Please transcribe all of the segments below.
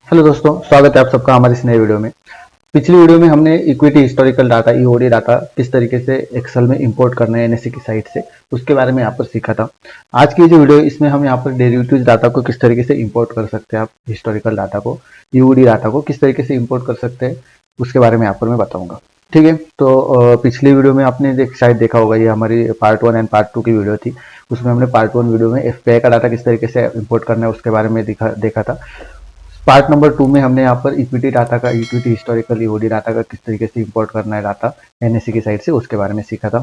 Hello दोस्तों, स्वागत है आप सबका हमारे इस नए वीडियो में। पिछली वीडियो में हमने equity historical data EOD data किस तरीके से एक्सेल में इंपोर्ट करना है एनएससी की साइट से, उसके बारे में यहाँ पर सीखा था। आज की जो वीडियो इसमें हम यहाँ पर डेरिवेटिव्स डाटा को किस तरीके से इंपोर्ट कर सकते हैं, आप हिस्टोरिकल डाटा को ईओडी डाटा को किस तरीके से इंपोर्ट कर सकते हैं उसके बारे में यहाँ पर मैं बताऊंगा। ठीक है, तो पिछली वीडियो में आपने शायद देखा होगा, ये हमारी पार्ट 1 एंड पार्ट 2 की वीडियो थी। उसमें हमने पार्ट 1 वीडियो में एफपीआई का डाटा किस तरीके से इंपोर्ट करना है उसके बारे में देखा था। पार्ट नंबर 2 में हमने यहाँ पर इक्विटी डाटा का, इक्विटी हिस्टोरिकल ईओडी डाटा का किस तरीके से इंपोर्ट करना है डाटा एनएससी की साइट से उसके बारे में सीखा था।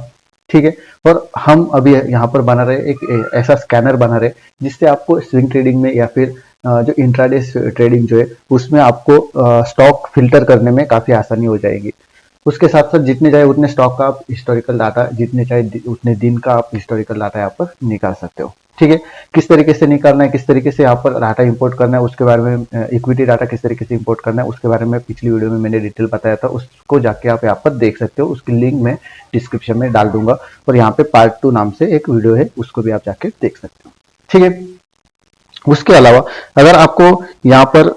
ठीक है, और हम अभी यहाँ पर बना रहे एक ऐसा स्कैनर बना रहे जिससे आपको स्विंग ट्रेडिंग में या फिर जो इंट्राडे ट्रेडिंग जो है उसमें आपको स्टॉक फिल्टर करने में काफी आसानी हो जाएगी। उसके साथ साथ जितने चाहे उतने स्टॉक का आप हिस्टोरिकल डाटा, जितने चाहे उतने दिन का आप हिस्टोरिकल डाटा यहाँ पर निकाल सकते हो। ठीक है, किस तरीके से निकालना है, किस तरीके से यहाँ पर डाटा इंपोर्ट करना है उसके बारे में, इक्विटी डाटा किस तरीके से इंपोर्ट करना है उसके बारे में पिछली वीडियो में मैंने डिटेल बताया था। उसको जाके आप यहाँ पर देख सकते हो, उसकी लिंक मैं डिस्क्रिप्शन में डाल दूंगा और यहाँ पे पार्ट 2 नाम से एक वीडियो है, उसको भी आप जाके देख सकते हो। ठीक है, उसके अलावा अगर आपको यहाँ पर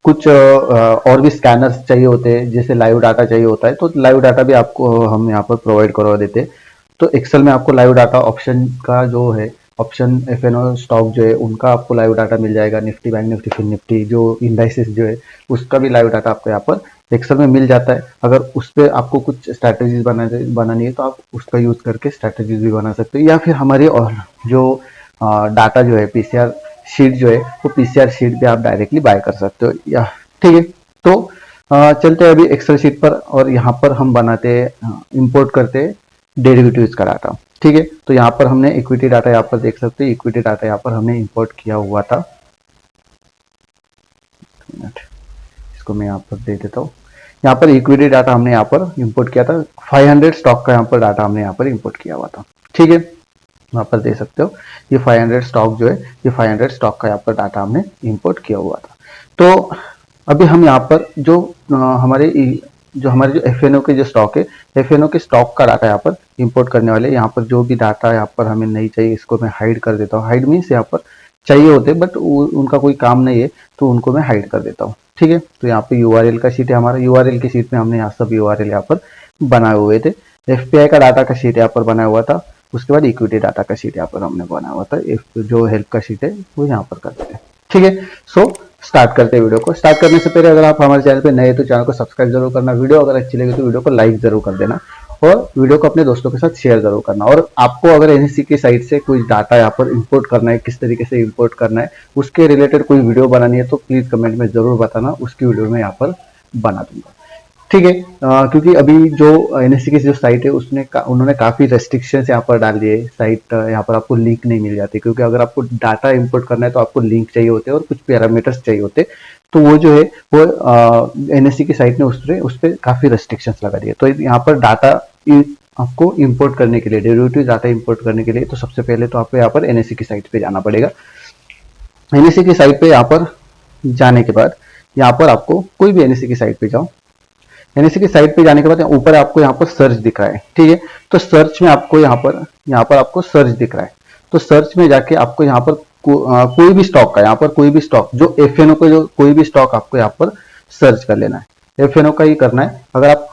कुछ और भी स्कैनर्स चाहिए होते हैं, जैसे लाइव डाटा चाहिए होता है, तो लाइव डाटा भी आपको हम यहाँ पर प्रोवाइड करवा देते हैं। तो एक्सेल में आपको लाइव डाटा ऑप्शन का जो है, ऑप्शन एफएनओ स्टॉक जो है उनका आपको लाइव डाटा मिल जाएगा। निफ्टी, बैंक निफ्टी, फिन निफ्टी जो इंडाइसेस जो है उसका भी लाइव डाटा आपको यहाँ पर एक्सेल में मिल जाता है। अगर उस पर आपको कुछ स्ट्रैटेजीज बनानी है तो आप उसका यूज करके स्ट्रैटेजीज भी बना सकते हो, या फिर हमारी और जो डाटा जो है पीसीआर शीट जो है वो पीसीआर शीट पे आप डायरेक्टली बाय कर सकते हो। या ठीक है, तो चलते हैं अभी एक्सेल शीट पर और यहाँ पर हम बनाते हैं, इंपोर्ट करते हैं डेरिवेटिव्स का डाटा। ठीक है, तो यहाँ पर हमने इक्विटी डाटा यहाँ पर देख सकते हैं, इक्विटी डाटा यहाँ पर हमने इंपोर्ट किया हुआ था। इसको मैं यहाँ पर दे देता हूँ। यहाँ पर इक्विटी डाटा हमने यहाँ पर इंपोर्ट किया था, 500 स्टॉक का यहाँ पर डाटा हमने यहाँ पर इंपोर्ट किया हुआ था। ठीक है, यहाँ पर दे सकते हो ये 500 स्टॉक जो है, ये 500 स्टॉक का यहाँ पर डाटा हमने इंपोर्ट किया हुआ था। तो अभी हम यहाँ पर जो हमारे जो एफएनओ के जो स्टॉक है, एफएनओ के स्टॉक का डाटा यहाँ पर इंपोर्ट करने वाले। यहाँ पर जो भी डाटा यहाँ पर हमें नहीं चाहिए इसको मैं हाइड कर देता हूँ। हाइड मीन्स यहाँ पर चाहिए होते बट उनका कोई काम नहीं है तो उनको मैं हाइड कर देता हूँ। ठीक है, तो यहाँ पे यूआरएल का शीट है हमारा, यूआरएल की शीट में हमने यहाँ सब यूआरएल यहाँ पर बनाए हुए थे। एफपीआई का डाटा का शीट यहाँ पर बनाया हुआ था। उसके बाद इक्विटी डाटा का शीट यहाँ पर हमने बनाया हुआ था। जो हेल्प का शीट है वो यहाँ पर करते हैं। ठीक है, सो स्टार्ट करते हैं वीडियो को। स्टार्ट करने से पहले अगर आप हमारे चैनल पे नए तो चैनल को सब्सक्राइब जरूर करना। वीडियो अगर अच्छी लगी तो वीडियो को लाइक जरूर कर देना और वीडियो को अपने दोस्तों के साथ शेयर जरूर करना। और आपको अगर एनएससी की साइट से कोई डाटा यहाँ पर इंपोर्ट करना है, किस तरीके से इंपोर्ट करना है, उसके रिलेटेड कोई वीडियो बनानी है तो प्लीज कमेंट में जरूर बताना, उसकी वीडियो में यहाँ पर बना दूंगा। ठीक है, क्योंकि अभी जो एनएससी की जो साइट है उन्होंने काफी रेस्ट्रिक्शंस यहाँ पर डाल दिए। साइट यहाँ पर आपको लिंक नहीं मिल जाती, क्योंकि अगर आपको डाटा इंपोर्ट करना है तो आपको लिंक चाहिए होते हैं और कुछ पैरामीटर्स चाहिए होते, तो वो जो है वो एनएससी की साइट ने उस पर काफी रेस्ट्रिक्शंस लगा दिए। तो यहाँ पर डाटा आपको इंपोर्ट करने के लिए, डेरिवेटिव डाटा इंपोर्ट करने के लिए, तो सबसे पहले तो आपको यहाँ पर एनएससी की साइट पे जाना पड़ेगा। एनएससी की साइट पे यहाँ पर जाने के बाद यहाँ पर आपको कोई भी एनएससी की साइट पे जाओ। एनएससी की साइट पे जाने के बाद ऊपर आपको यहाँ पर सर्च दिख रहा है। ठीक है, तो सर्च में आपको यहाँ पर आपको सर्च दिख रहा है। तो सर्च में जाके आपको यहाँ पर कोई भी स्टॉक का, यहाँ पर कोई भी स्टॉक जो एफएनओ का, जो कोई भी स्टॉक आपको यहाँ पर सर्च कर लेना है। एफएनओ का ही करना है। अगर आप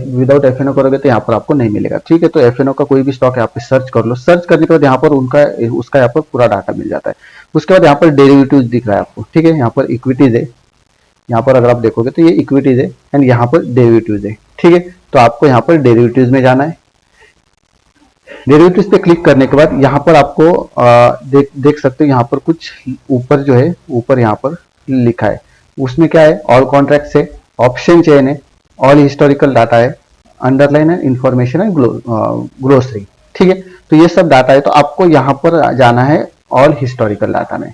विदाउट एफएनओ करोगे तो यहाँ पर आपको नहीं मिलेगा। ठीक है, तो एफएनओ का कोई भी स्टॉक यहाँ पे सर्च कर लो। सर्च करने के बाद यहाँ पर उसका यहाँ पर पूरा डाटा मिल जाता है। उसके बाद यहाँ पर डेरिवेटिव्स दिख रहा है आपको। ठीक है, यहाँ पर इक्विटीज है, यहाँ पर अगर आप देखोगे तो ये इक्विटीज है एंड यहाँ पर डेरिवेटिव्स है। ठीक है, तो आपको यहाँ पर डेरिवेटिव्स में जाना है। डेरिवेटिव्स पे क्लिक करने के बाद यहाँ पर आपको देख सकते हो, यहाँ पर कुछ ऊपर जो है, ऊपर यहाँ पर लिखा है, उसमें क्या है, ऑल कॉन्ट्रैक्ट्स है, ऑप्शन चेन है, ऑल हिस्टोरिकल डाटा है, अंडरलाइन है, इंफॉर्मेशन है, ग्लोसरी। ठीक है, तो ये सब डाटा है। तो आपको यहाँ पर जाना है ऑल हिस्टोरिकल डाटा में।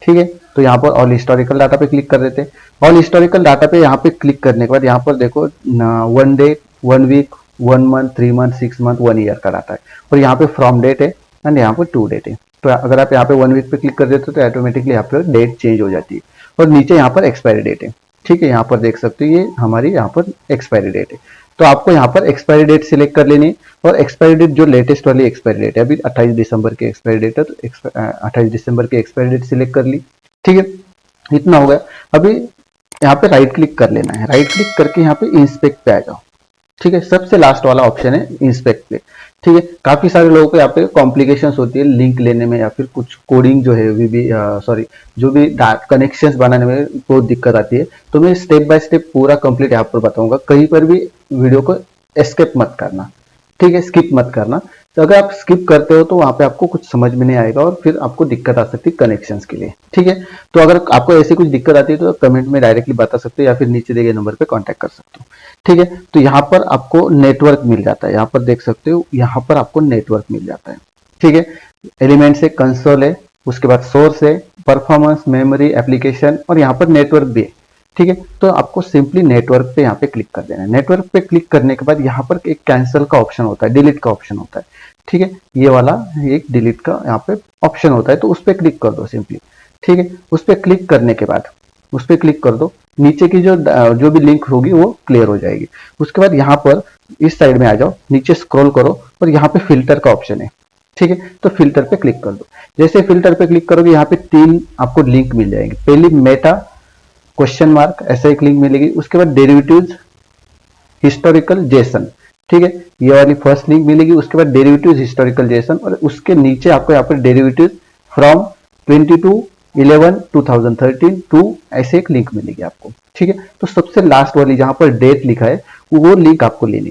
ठीक है, तो यहाँ पर ऑल हिस्टोरिकल डाटा पे क्लिक कर देते हैं। ऑल हिस्टोरिकल डाटा पे यहाँ पे क्लिक करने के बाद यहाँ पर देखो 1 day, 1 week, 1 month, 3 month, 6 month, 1 year का डाटा है। और यहाँ पे फ्रॉम डेट है एंड यहाँ पर टू डेट है। तो अगर आप यहाँ पे 1 वीक पे क्लिक कर देते हो तो ऑटोमेटिकली यहाँ पे डेट चेंज हो जाती है। और नीचे यहाँ पर एक्सपायरी डेट है। ठीक है, यहाँ पर देख सकते हो ये हमारी यहाँ पर एक्सपायरी डेट है। तो आपको यहाँ पर एक्सपायरी डेट सिलेक्ट कर लेनी है। और एक्सपायरी डेट जो लेटेस्ट वाली एक्सपायरी डेट है, अभी 28 दिसंबर की एक्सपायरी डेट है, तो 28 दिसंबर की एक्सपायरी डेट सिलेक्ट कर ली। ठीक है, इतना हो गया। अभी यहाँ पे राइट क्लिक कर लेना है, राइट क्लिक करके यहाँ पे इंस्पेक्ट पे आ जाओ। ठीक है, सबसे लास्ट वाला ऑप्शन है इंस्पेक्ट पे। ठीक है, काफी सारे लोगों को यहाँ पे कॉम्प्लिकेशंस होती है लिंक लेने में, या फिर कुछ कोडिंग जो है सॉरी जो भी कनेक्शंस बनाने में बहुत दिक्कत आती है। तो मैं स्टेप बाय स्टेप पूरा कंप्लीट यहाँ पर बताऊंगा, कहीं पर भी वीडियो को एस्केप मत करना। ठीक है, स्किप मत करना। तो अगर आप स्किप करते हो तो वहां पे आपको कुछ समझ में नहीं आएगा और फिर आपको दिक्कत आ सकती है कनेक्शंस के लिए। ठीक है, तो अगर आपको ऐसी कुछ दिक्कत आती है तो कमेंट में डायरेक्टली बता सकते हो या फिर नीचे दिए गए नंबर पे कांटेक्ट कर सकते हो। ठीक है, तो यहाँ पर आपको नेटवर्क मिल जाता है, यहाँ पर देख सकते हो, यहाँ पर आपको नेटवर्क मिल जाता है। ठीक है, एलिमेंट्स है, कंसोल है, उसके बाद सोर्स है, परफॉर्मेंस, मेमोरी, एप्लीकेशन और यहाँ पर नेटवर्क भी है। ठीक है, तो आपको सिंपली नेटवर्क पे यहाँ पे क्लिक कर देना है। नेटवर्क पे क्लिक करने के बाद यहाँ पर एक कैंसिल का ऑप्शन होता है, डिलीट का ऑप्शन होता है। ठीक है, ये वाला एक डिलीट का यहाँ पे ऑप्शन होता है, तो उस पर क्लिक कर दो सिंपली। ठीक है, उस पर क्लिक करने के बाद उस पर क्लिक कर दो, नीचे की जो भी लिंक होगी वो क्लियर हो जाएगी। उसके बाद यहाँ पर इस साइड में आ जाओ, नीचे स्क्रॉल करो और यहाँ पे फिल्टर का ऑप्शन है। ठीक है, तो फिल्टर पे क्लिक कर दो। जैसे फिल्टर पे क्लिक करोगे यहाँ पे 3 आपको लिंक मिल जाएंगे। पहली मेटा क्वेश्चन मार्क ऐसा एक लिंक मिलेगी, उसके बाद डेरिवेटिव्स हिस्टोरिकल जेसन। ठीक है, ये वाली फर्स्ट लिंक मिलेगी, उसके बाद डेरिवेटिव्स हिस्टोरिकल जेसन और उसके नीचे आपको यहाँ पर डेरिवेटिव्स फ्रॉम 22/11/2013 टू ऐसे एक लिंक मिलेगी आपको। ठीक है, तो सबसे लास्ट वाली जहां पर डेट लिखा है वो लिंक आपको लेनी।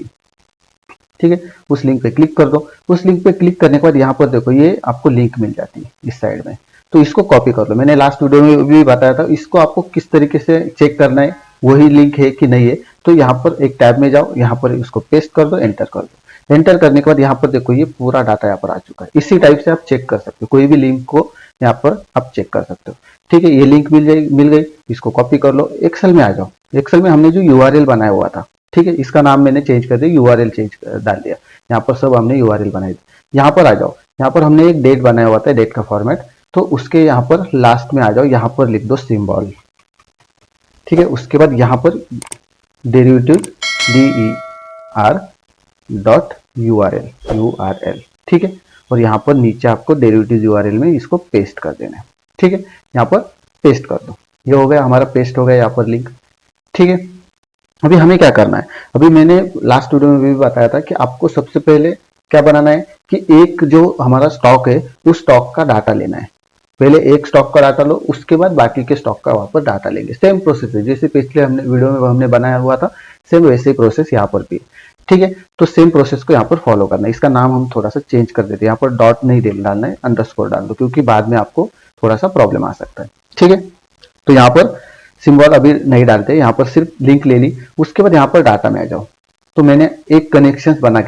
ठीक है, उस लिंक पे क्लिक कर दो। उस लिंक पे क्लिक करने के बाद यहाँ पर देखो ये आपको लिंक मिल जाती है इस साइड में, तो इसको कॉपी कर लो। मैंने लास्ट वीडियो में भी बताया था, इसको आपको किस तरीके से चेक करना है, वही लिंक है कि नहीं है। तो यहाँ पर एक टैब में जाओ, यहाँ पर इसको पेस्ट कर दो, एंटर कर दो। एंटर करने के बाद यहाँ पर देखो ये पूरा डाटा यहाँ पर आ चुका है। इसी टाइप से आप चेक कर सकते हो, कोई भी लिंक को यहाँ पर आप चेक कर सकते हो। ठीक है, ये लिंक मिल गई, इसको कॉपी कर लो। एक्सेल में आ जाओ। एक्सेल में हमने जो यूआरएल बनाया हुआ था, ठीक है, इसका नाम मैंने चेंज कर दिया, यूआरएल डाल दिया। यहाँ पर सब हमने यूआरएल बनाई थी। यहाँ पर आ जाओ, यहाँ पर हमने एक डेट बनाया हुआ था, डेट का फॉर्मेट, तो उसके यहाँ पर लास्ट में आ जाओ, यहाँ पर लिख दो सिंबल। ठीक है, उसके बाद यहाँ पर डेरिवेटिव der.url। ठीक है, और यहाँ पर नीचे आपको डेरिवेटिव यूआरएल में इसको पेस्ट कर देना है। ठीक है, यहाँ पर पेस्ट कर दो। ये हो गया हमारा, पेस्ट हो गया यहाँ पर लिंक। ठीक है, अभी हमें क्या करना है, अभी मैंने लास्ट वीडियो में भी बताया था कि आपको सबसे पहले क्या बनाना है कि एक जो हमारा स्टॉक है उस स्टॉक का डाटा लेना है। पहले एक स्टॉक का डाटा लो, उसके बाद बाकी के स्टॉक का वहां पर डाटा लेंगे। सेम प्रोसेस है जैसे पिछले हमने वीडियो में हमने बनाया हुआ था, सेम वैसे ही प्रोसेस यहाँ पर भी। ठीक है, तो सेम प्रोसेस को यहाँ पर फॉलो करना है। इसका नाम हम थोड़ा सा चेंज कर देते हैं, यहाँ पर डॉट नहीं डालना है, अंडरस्कोर डाल दो, क्योंकि बाद में आपको थोड़ा सा प्रॉब्लम आ सकता है। ठीक है, तो यहाँ पर सिंबल अभी नहीं डालते, यहाँ पर सिर्फ लिंक ले ली। उसके बाद यहाँ पर डाटा में आ जाओ। तो मैंने एक कनेक्शंस बनाने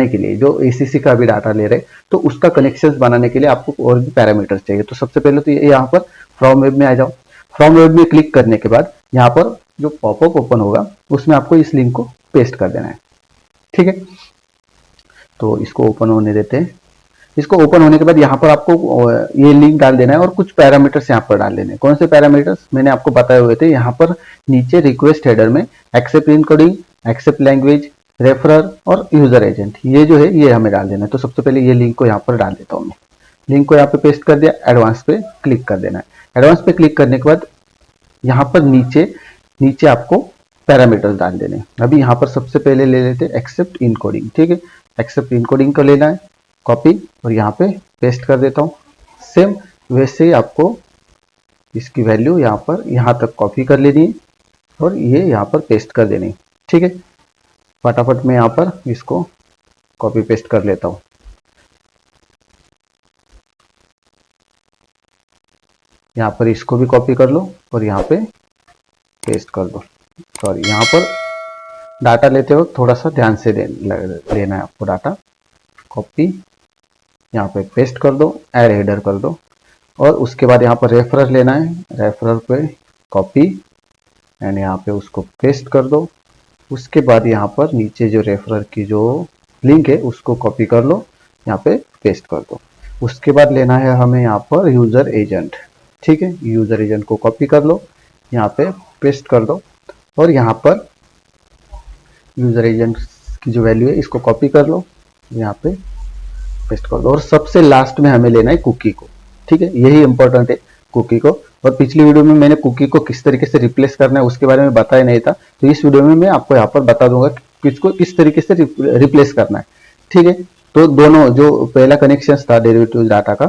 के लिए जो एसीसी का भी डाटा ले रहे, तो उसका कनेक्शंस बनाने के लिए आपको और भी पैरामीटर्स चाहिए। तो सबसे पहले तो यहाँ पर फ्रॉम वेब में आ जाओ। फ्रॉम वेब में क्लिक करने के बाद यहाँ पर जो पॉपअप ओपन होगा उसमें आपको इस लिंक को पेस्ट कर देना है। ठीक है, तो इसको ओपन होने देते हैं। इसको ओपन होने के बाद यहाँ पर आपको ये लिंक डाल देना है और कुछ पैरामीटर्स यहाँ पर डाल देने हैं। कौन से पैरामीटर्स मैंने आपको बताए हुए थे, यहाँ पर नीचे रिक्वेस्ट हेडर में accept encoding, accept language, referer और यूजर एजेंट, ये जो है ये हमें डाल देना है। तो सबसे पहले ये लिंक को यहाँ पर डाल देता हूँ मैं। लिंक को यहाँ पे पेस्ट कर दिया, एडवांस पे क्लिक कर देना है। एडवांस पे क्लिक करने के बाद यहाँ पर नीचे आपको पैरामीटर्स डाल देने हैं। अभी यहाँ पर सबसे पहले ले लेते हैं एक्सेप्ट इनकोडिंग। ठीक है, एक्सेप्ट इनकोडिंग को लेना है, कॉपी और यहाँ पे पेस्ट कर देता हूँ। सेम वैसे ही आपको इसकी वैल्यू यहाँ पर यहाँ तक कॉपी कर लेनी है और ये यहाँ पर पेस्ट कर देनी है। ठीक है, फटाफट मैं यहाँ पर इसको कॉपी पेस्ट कर लेता हूँ। यहाँ पर इसको भी कॉपी कर लो और यहाँ पे पेस्ट कर दो। सॉरी, यहाँ पर डाटा लेते वक्त थोड़ा सा ध्यान से लेना है आपको डाटा। कॉपी, यहाँ पे पेस्ट कर दो, ऐड हेडर कर दो और उसके बाद यहाँ पर रेफरर लेना है। रेफरर पे कॉपी एंड यहाँ पे उसको पेस्ट कर दो। उसके बाद यहाँ पर नीचे जो रेफरर की जो लिंक है उसको कॉपी कर लो, यहाँ पे पेस्ट कर दो। उसके बाद लेना है हमें यहाँ पर यूजर एजेंट। ठीक है, यूजर एजेंट को कॉपी कर लो, यहाँ पे पेस्ट कर दो और यहाँ पर यूजर एजेंट की जो वैल्यू है इसको कॉपी कर लो, यहाँ पे पेस्ट कर दो और सबसे लास्ट में हमें लेना है कुकी को। ठीक है, यही इंपॉर्टेंट है कुकी को। और पिछली वीडियो में मैंने कुकी को किस तरीके से रिप्लेस करना है उसके बारे में बताया नहीं था, तो इस वीडियो में मैं आपको यहाँ पर बता दूंगा कि किसको किस तरीके से रिप्लेस करना है। ठीक है, तो दोनों जो पहला कनेक्शन था डेरिवेटिव डाटा का,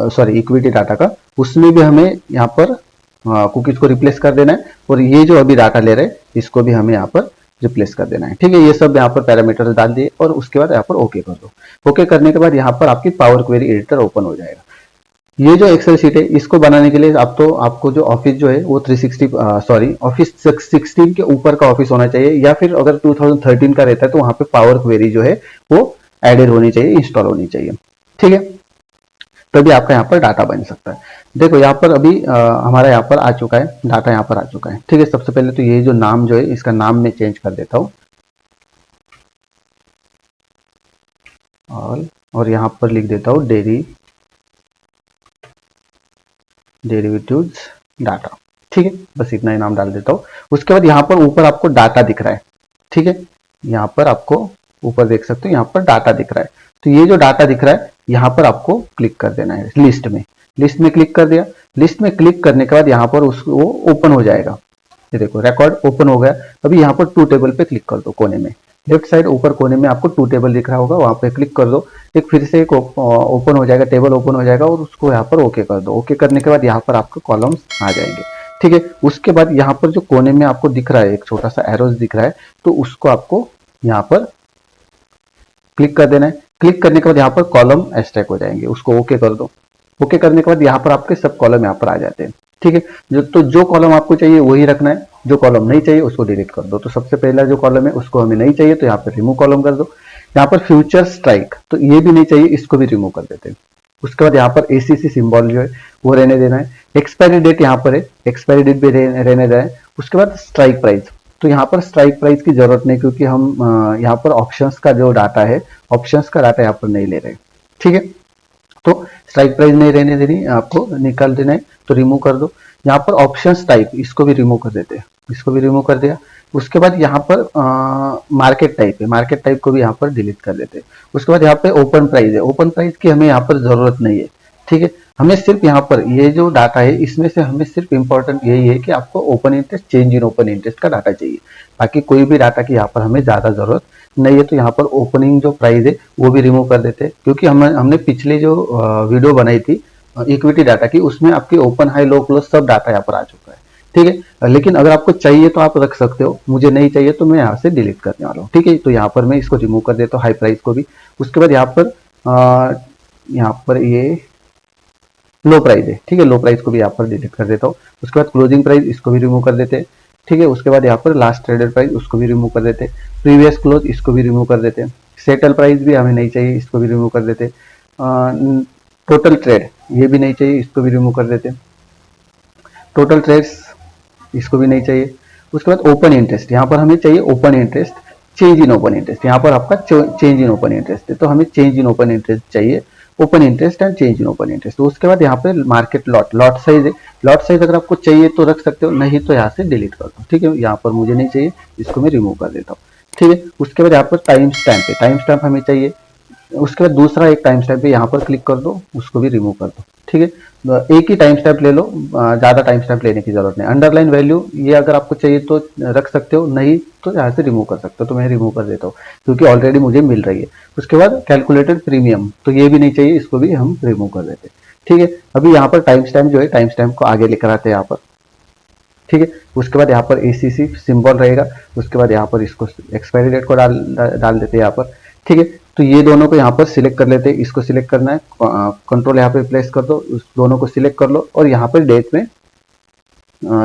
सॉरी इक्विटी डाटा का, उसमें भी हमें यहाँ पर कुकीज को रिप्लेस कर देना है, और ये जो अभी डाटा ले रहे हैं इसको भी हमें यहाँ पर रिप्लेस कर देना है। ठीक है, ये सब यहाँ पर पैरामीटर डाल दिए और उसके बाद यहाँ पर ओके कर दो। ओके करने के बाद यहाँ पर आपकी पावर क्वेरी एडिटर ओपन हो जाएगा। ये जो एक्सेल शीट है इसको बनाने के लिए आपको जो ऑफिस जो है वो 360 सॉरी ऑफिस 16 के ऊपर का ऑफिस होना चाहिए, या फिर अगर 2013 का रहता है तो वहां पे पावर क्वेरी जो है वो एडेड होनी चाहिए, इंस्टॉल होनी चाहिए। ठीक है, तभी आपका यहाँ पर डाटा बन सकता है। देखो यहाँ पर अभी हमारा यहाँ पर आ चुका है, डाटा यहाँ पर आ चुका है। ठीक है, सबसे पहले तो ये जो नाम जो है इसका नाम मैं चेंज कर देता हूँ, और यहाँ पर लिख देता हूँ डेरिवेटिव्स डाटा। ठीक है, बस इतना ही नाम डाल देता हूँ। उसके बाद यहाँ पर ऊपर आपको डाटा दिख रहा है। ठीक है, यहाँ पर आपको ऊपर देख सकते हो, यहाँ पर डाटा दिख रहा है। तो ये जो डाटा दिख रहा है यहाँ पर आपको क्लिक कर देना है लिस्ट में क्लिक कर दिया। लिस्ट में क्लिक करने के बाद यहाँ पर उसको ओपन हो जाएगा। ये देखो रिकॉर्ड ओपन हो गया। अभी यहाँ पर टू टेबल पे क्लिक कर दो, कोने में लेफ्ट साइड ऊपर कोने में आपको टू टेबल दिख रहा होगा, वहां पे क्लिक कर दो। एक फिर से एक ओपन हो जाएगा, टेबल ओपन हो जाएगा, और उसको यहाँ पर ओके कर दो। ओके करने के बाद यहाँ पर आपके कॉलम्स आ जाएंगे। ठीक है, उसके बाद यहाँ पर जो कोने में आपको दिख रहा है एक छोटा सा एरोज दिख रहा है, तो उसको आपको यहाँ पर क्लिक कर देना है। क्लिक करने के बाद यहाँ पर कॉलम एक्सट्रैक्ट हो जाएंगे, उसको ओके कर दो। ओके करने के बाद यहाँ पर आपके सब कॉलम यहाँ पर आ जाते हैं। ठीक है, जो कॉलम आपको चाहिए वही रखना है, जो कॉलम नहीं चाहिए उसको डिलीट कर दो। तो सबसे पहला जो कॉलम है उसको हमें नहीं चाहिए, तो यहाँ पर रिमूव कॉलम कर दो। यहाँ पर फ्यूचर स्ट्राइक, तो ये भी नहीं चाहिए, इसको भी रिमूव कर देते हैं। उसके बाद यहाँ पर एसीसी सिंबल जो है वो रहने देना है। एक्सपायरी डेट यहाँ पर है, एक्सपायरी डेट भी रहने देना है। उसके बाद स्ट्राइक प्राइस, तो यहाँ पर स्ट्राइक प्राइस की जरूरत नहीं, क्योंकि हम यहाँ पर ऑप्शंस का जो डाटा है, ऑप्शंस का डाटा यहाँ पर नहीं ले रहे। ठीक है, तो स्ट्राइक प्राइस नहीं रहने देनी, आपको निकाल देना है, तो रिमूव कर दो। यहाँ पर ऑप्शंस टाइप, इसको भी रिमूव कर देते हैं, इसको भी रिमूव कर दिया। उसके बाद यहाँ पर मार्केट टाइप है, मार्केट टाइप को भी यहाँ पर डिलीट कर देते हैं। उसके बाद यहाँ पे ओपन प्राइस है, ओपन प्राइस की हमें यहाँ पर जरूरत नहीं है। ठीक है, हमें सिर्फ यहाँ पर ये जो डाटा है इसमें से हमें सिर्फ इंपॉर्टेंट यही है कि आपको open interest, change in open interest का डाटा चाहिए, बाकी कोई भी डाटा की यहाँ पर हमें ज्यादा जरूरत नहीं है। तो यहाँ पर ओपनिंग जो प्राइस है वो भी रिमूव कर देते हैं, क्योंकि हमने पिछले जो वीडियो बनाई थी इक्विटी डाटा की, उसमें आपकी ओपन हाई लो क्लोज सब डाटा यहाँ पर आ चुका है। ठीक है, लेकिन अगर आपको चाहिए तो आप रख सकते हो, मुझे नहीं चाहिए तो मैं यहाँ से डिलीट करने वाला हूँ। ठीक है, तो यहाँ पर मैं इसको रिमूव कर देता हूँ, हाई प्राइस को भी। उसके बाद यहाँ पर ये लो प्राइस है। ठीक है, लो प्राइस को भी यहाँ पर डिलीट कर देता हूँ। उसके बाद क्लोजिंग प्राइस, इसको भी रिमूव कर देते हैं। ठीक है, उसके बाद यहाँ पर लास्ट ट्रेडेड प्राइस, उसको भी रिमूव कर देते हैं। प्रीवियस क्लोज, इसको भी रिमूव कर देते हैं। सेटल प्राइस भी हमें नहीं चाहिए, इसको भी रिमूव कर देते हैं। टोटल ट्रेड, ये भी नहीं चाहिए, इसको भी रिमूव कर देते हैं। टोटल ट्रेड्स, इसको भी नहीं चाहिए। उसके बाद ओपन इंटरेस्ट, यहाँ पर हमें चाहिए open interest, change in open interest. यहाँ पर आपका चेंज इन ओपन इंटरेस्ट है, तो हमें चेंज इन ओपन इंटरेस्ट चाहिए, open interest and change in open interest. तो उसके बाद यहाँ पे मार्केट लॉट साइज है, लॉट साइज अगर आपको चाहिए तो रख सकते हो, नहीं तो यहाँ से डिलीट कर दो। ठीक है, यहाँ पर मुझे नहीं चाहिए, इसको मैं रिमूव कर देता हूँ। ठीक है, उसके बाद यहाँ पर टाइम स्टैम्प है, टाइम स्टैम्प हमें चाहिए। उसके बाद दूसरा एक टाइम स्टैम्प है, यहाँ पर क्लिक कर दो, उसको भी रिमूव कर दो। ठीक है, एक ही टाइम स्टैम्प ले लो, ज्यादा टाइम स्टैम्प लेने की जरूरत नहीं। अंडरलाइन वैल्यू, ये अगर आपको चाहिए तो रख सकते हो, नहीं तो यहाँ से रिमूव कर सकते हो, तो मैं रिमूव कर देता हूँ क्योंकि ऑलरेडी मुझे मिल रही है। उसके बाद कैलकुलेटेड प्रीमियम, तो ये भी नहीं चाहिए, इसको भी हम रिमूव कर देते हैं। ठीक है, अभी यहाँ पर टाइम स्टैम्प जो है, टाइम स्टैम्प को आगे लेकर आते हैं यहाँ पर। ठीक है, उसके बाद यहाँ पर एसीसी सिंबल रहेगा। उसके बाद यहाँ पर इसको एक्सपायरी डेट को डाल देते हैं यहाँ पर। ठीक है, तो ये दोनों को यहाँ पर सिलेक्ट कर लेते हैं। इसको सिलेक्ट करना है, कंट्रोल यहाँ पे प्लेस कर दो, उस दोनों को सिलेक्ट कर लो और यहाँ पर डेट में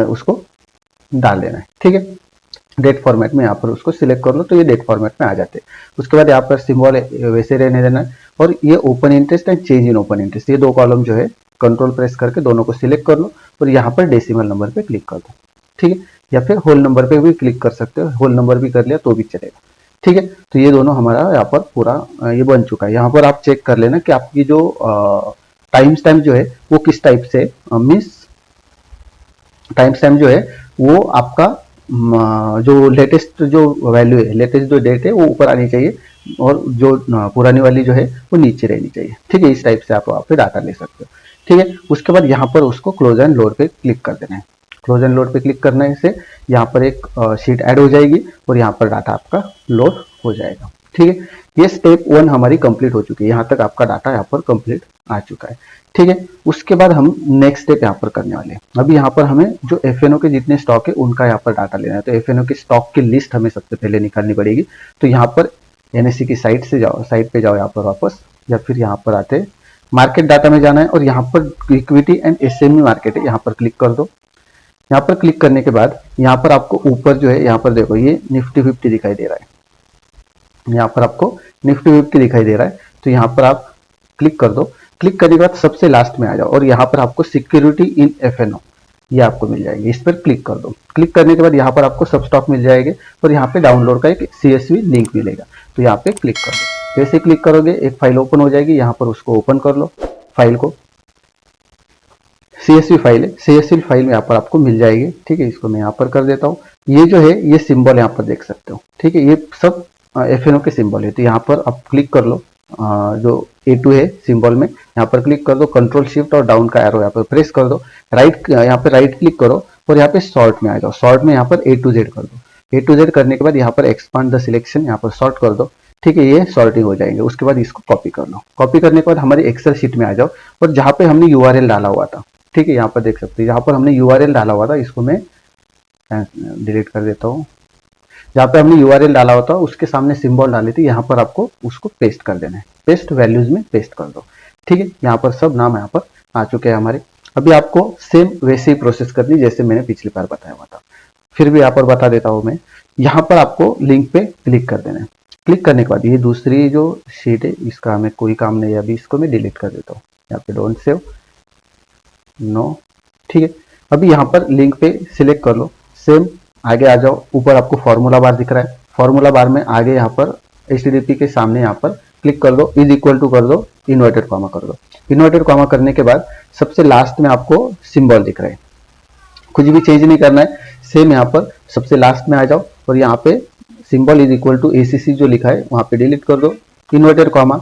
उसको डाल देना है। ठीक है, डेट फॉर्मेट में यहाँ पर उसको सिलेक्ट कर लो, तो ये डेट फॉर्मेट में आ जाते हैं। उसके बाद यहाँ पर सिंबल वैसे रहने देना है, और ये open interest and change in open interest, ये दो कॉलम जो है कंट्रोल प्रेस करके दोनों को सिलेक्ट कर लो और यहाँ पर डेसिमल नंबर पे क्लिक कर दो। ठीक है, या फिर होल नंबर पे भी क्लिक कर सकते हो, होल नंबर भी कर लिया तो भी चलेगा। ठीक है, तो ये दोनों हमारा यहाँ पर पूरा ये बन चुका है। यहाँ पर आप चेक कर लेना कि आपकी जो टाइम स्टैम्प जो है वो किस टाइप से, मीन्स टाइम स्टैम्प जो है वो आपका जो लेटेस्ट जो वैल्यू है, लेटेस्ट जो डेट है वो ऊपर आनी चाहिए, और जो पुरानी वाली जो है वो नीचे रहनी चाहिए। ठीक है, इस टाइप से आप वहाँ पे डाटा ले सकते हो। ठीक है। उसके बाद यहाँ पर उसको क्लोज एंड लोड पे क्लिक कर देना है। क्लोज एंड लोड पे क्लिक करने से यहाँ पर एक शीट ऐड हो जाएगी और यहाँ पर डाटा आपका लोड हो जाएगा। ठीक है, ये स्टेप 1 हमारी कंप्लीट हो चुकी है। यहाँ तक आपका डाटा यहाँ पर कंप्लीट आ चुका है। ठीक है, उसके बाद हम नेक्स्ट स्टेप यहाँ पर करने वाले हैं। अभी यहाँ पर हमें जो एफएनओ के जितने स्टॉक है उनका यहाँ पर डाटा लेना है। तो एफएनओ के स्टॉक की लिस्ट हमें सबसे पहले निकालनी पड़ेगी। तो यहाँ पर एनएससी की साइट से जाओ, साइट पे जाओ यहाँ पर वापस, या फिर यहाँ पर आते मार्केट डाटा में जाना है और यहाँ पर इक्विटी एंड एसएमई मार्केट है, यहाँ पर क्लिक कर दो। यहाँ पर क्लिक करने के बाद यहाँ पर आपको ऊपर जो है, यहाँ पर देखो ये निफ्टी 50 दिखाई दे रहा है, यहाँ पर आपको निफ्टी 50 दिखाई दे रहा है। तो यहाँ पर आप क्लिक कर दो। क्लिक करने के बाद सबसे लास्ट में आ जाओ और यहाँ पर आपको सिक्योरिटी इन एफएनओ ये आपको मिल जाएगी, इस पर क्लिक कर दो। क्लिक करने के बाद यहाँ पर आपको सब स्टॉक मिल जाएंगे और यहाँ पे डाउनलोड का एक CSV लिंक मिलेगा, तो यहाँ पे क्लिक कर दो। जैसे क्लिक करोगे एक फाइल ओपन हो जाएगी, यहाँ पर उसको ओपन कर लो। फाइल को CSV फाइल है, CSV फाइल में यहाँ पर आपको मिल जाएगी। ठीक है, इसको मैं यहाँ पर कर देता हूँ। ये जो है ये सिंबल यहाँ पर देख सकते हो। ठीक है, ये सब एफएनओ के सिंबल है। तो यहाँ पर आप क्लिक कर लो, जो A2 है सिंबल में, यहाँ पर क्लिक कर दो। कंट्रोल शिफ्ट और डाउन का एरो यहाँ पर प्रेस कर दो। राइट, यहाँ पर राइट क्लिक करो और यहाँ पे सॉर्ट में आ जाओ। सॉर्ट में यहाँ पर A to Z कर दो। A to Z करने के बाद यहाँ पर एक्सपांड द सिलेक्शन, यहाँ पर सॉर्ट कर दो। ठीक है, ये सॉर्टिंग हो जाएंगे। उसके बाद इसको कॉपी कर लो। कॉपी करने के बाद हमारी एक्सेल शीट में आ जाओ और जहाँ पे हमने URL डाला हुआ था, ठीक है, यहाँ पर देख सकते हैं, यहाँ पर हमने URL डाला हुआ था, इसको मैं डिलीट कर देता हूँ। जहाँ पे हमने URL डाला होता है उसके सामने सिंबल डाली थी, यहाँ पर आपको उसको पेस्ट कर देना है। पेस्ट वैल्यूज में पेस्ट कर दो। ठीक है, यहाँ पर सब नाम यहाँ पर आ चुके हैं हमारे। अभी आपको सेम वैसे ही प्रोसेस करनी जैसे मैंने पिछली बार बताया हुआ था, फिर भी यहाँ पर बता देता हूँ मैं। यहाँ पर आपको लिंक पे क्लिक कर देना है। क्लिक करने के बाद ये दूसरी जो शीट है इसका हमें कोई काम नहीं है, अभी इसको मैं डिलीट कर देता हूँ। यहाँ पे डोंट सेव, नो। ठीक है, अभी यहाँ पर लिंक पे सिलेक्ट कर लो। सेम आगे आ जाओ, ऊपर आपको फॉर्मूला बार दिख रहा है। फॉर्मूला बार में आगे यहाँ पर HTTP के सामने यहाँ पर क्लिक कर दो, इज इक्वल टू कर दो, इन्वर्टेड कॉमा कर दो। इन्वर्टेड कॉमा करने के बाद सबसे लास्ट में आपको सिंबल दिख रहा है, कुछ भी चेंज नहीं करना है। सेम यहाँ पर सबसे लास्ट में आ जाओ और यहाँ पे symbol is equal to ACC जो लिखा है वहाँ पे डिलीट कर दो, इन्वर्टेड कॉमा,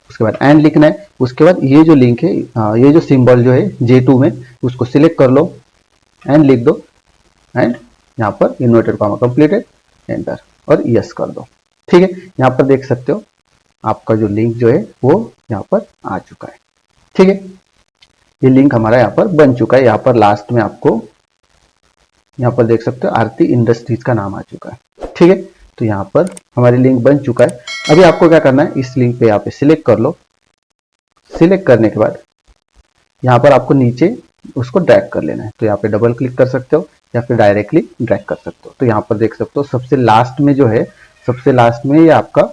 उसके बाद एंड लिखना है। उसके बाद ये जो लिंक है, ये जो सिंबल जो है J2 में, उसको सिलेक्ट कर लो, एंड लिख दो, एंड यहाँ पर इन्वर्टेड कॉमा कंप्लीटेड, एंटर और यस कर दो। ठीक है, यहाँ पर देख सकते हो आपका जो लिंक जो है वो यहाँ पर आ चुका है। ठीक है, ये लिंक हमारा यहाँ पर बन चुका है। यहाँ पर लास्ट में आपको यहाँ पर देख सकते हो आरती इंडस्ट्रीज का नाम आ चुका है। ठीक है, तो यहाँ पर हमारी लिंक बन चुका है। अभी आपको क्या करना है, इस लिंक पे यहाँ पे सिलेक्ट कर लो। सिलेक्ट करने के बाद यहाँ पर आपको नीचे उसको ड्रैग कर लेना है। तो यहाँ पे डबल क्लिक कर सकते हो या फिर डायरेक्टली ड्रैग कर सकते हो। तो यहाँ पर देख सकते हो सबसे लास्ट में जो है, सबसे लास्ट में ये आपका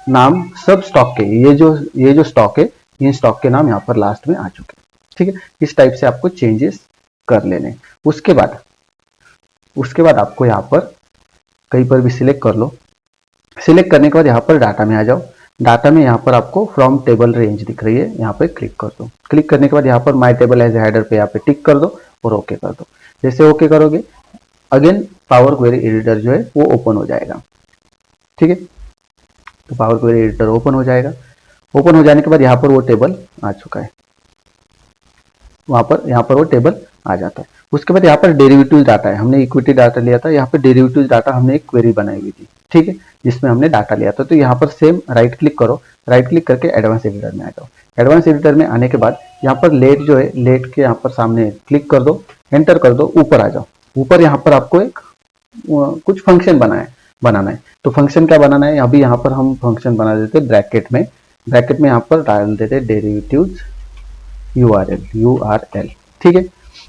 नाम सब स्टॉक के, ये जो स्टॉक है, इन स्टॉक के नाम यहाँ पर लास्ट में आ चुके हैं। ठीक है, इस टाइप से आपको चेंजेस कर लेने। उसके बाद आपको यहाँ पर कहीं पर भी सिलेक्ट कर लो। सिलेक्ट करने के बाद यहाँ पर डाटा में आ जाओ। डाटा में यहाँ पर आपको फ्रॉम टेबल रेंज दिख रही है, यहाँ पे क्लिक कर दो। क्लिक करने के बाद यहाँ पर माई टेबल एज हेडर पे यहाँ पे टिक कर दो और ओके कर दो। जैसे ओके करोगे अगेन पावर क्वेरी एडिटर जो है वो ओपन हो जाएगा। ठीक है, तो पावर क्वेरी एडिटर ओपन हो जाएगा। ओपन हो जाने के बाद यहाँ पर वो टेबल आ चुका है, यहाँ पर वो टेबल आ जाता है। उसके बाद यहाँ पर डेरिवेटिव डाटा है, हमने इक्विटी डाटा लिया था, यहाँ पर डेरिवेटिव डाटा हमने एक क्वेरी बनाई हुई थी। ठीक है, जिसमें हमने डाटा लिया था। तो यहाँ पर सेम राइट क्लिक करो, राइट क्लिक करके एडवांस एडिटर में आ जाओ। एडवांस एडिटर में आने के बाद यहाँ पर लेट जो है, लेट के यहाँ पर सामने क्लिक कर दो, एंटर कर दो, ऊपर आ जाओ। ऊपर यहाँ पर आपको एक कुछ फंक्शन बनाना है। तो फंक्शन क्या बनाना है, अभी यहाँ पर हम फंक्शन बना देते ब्रैकेट में यहाँ पर डाल देते डेरिवेटिव्स URL। ठीक है,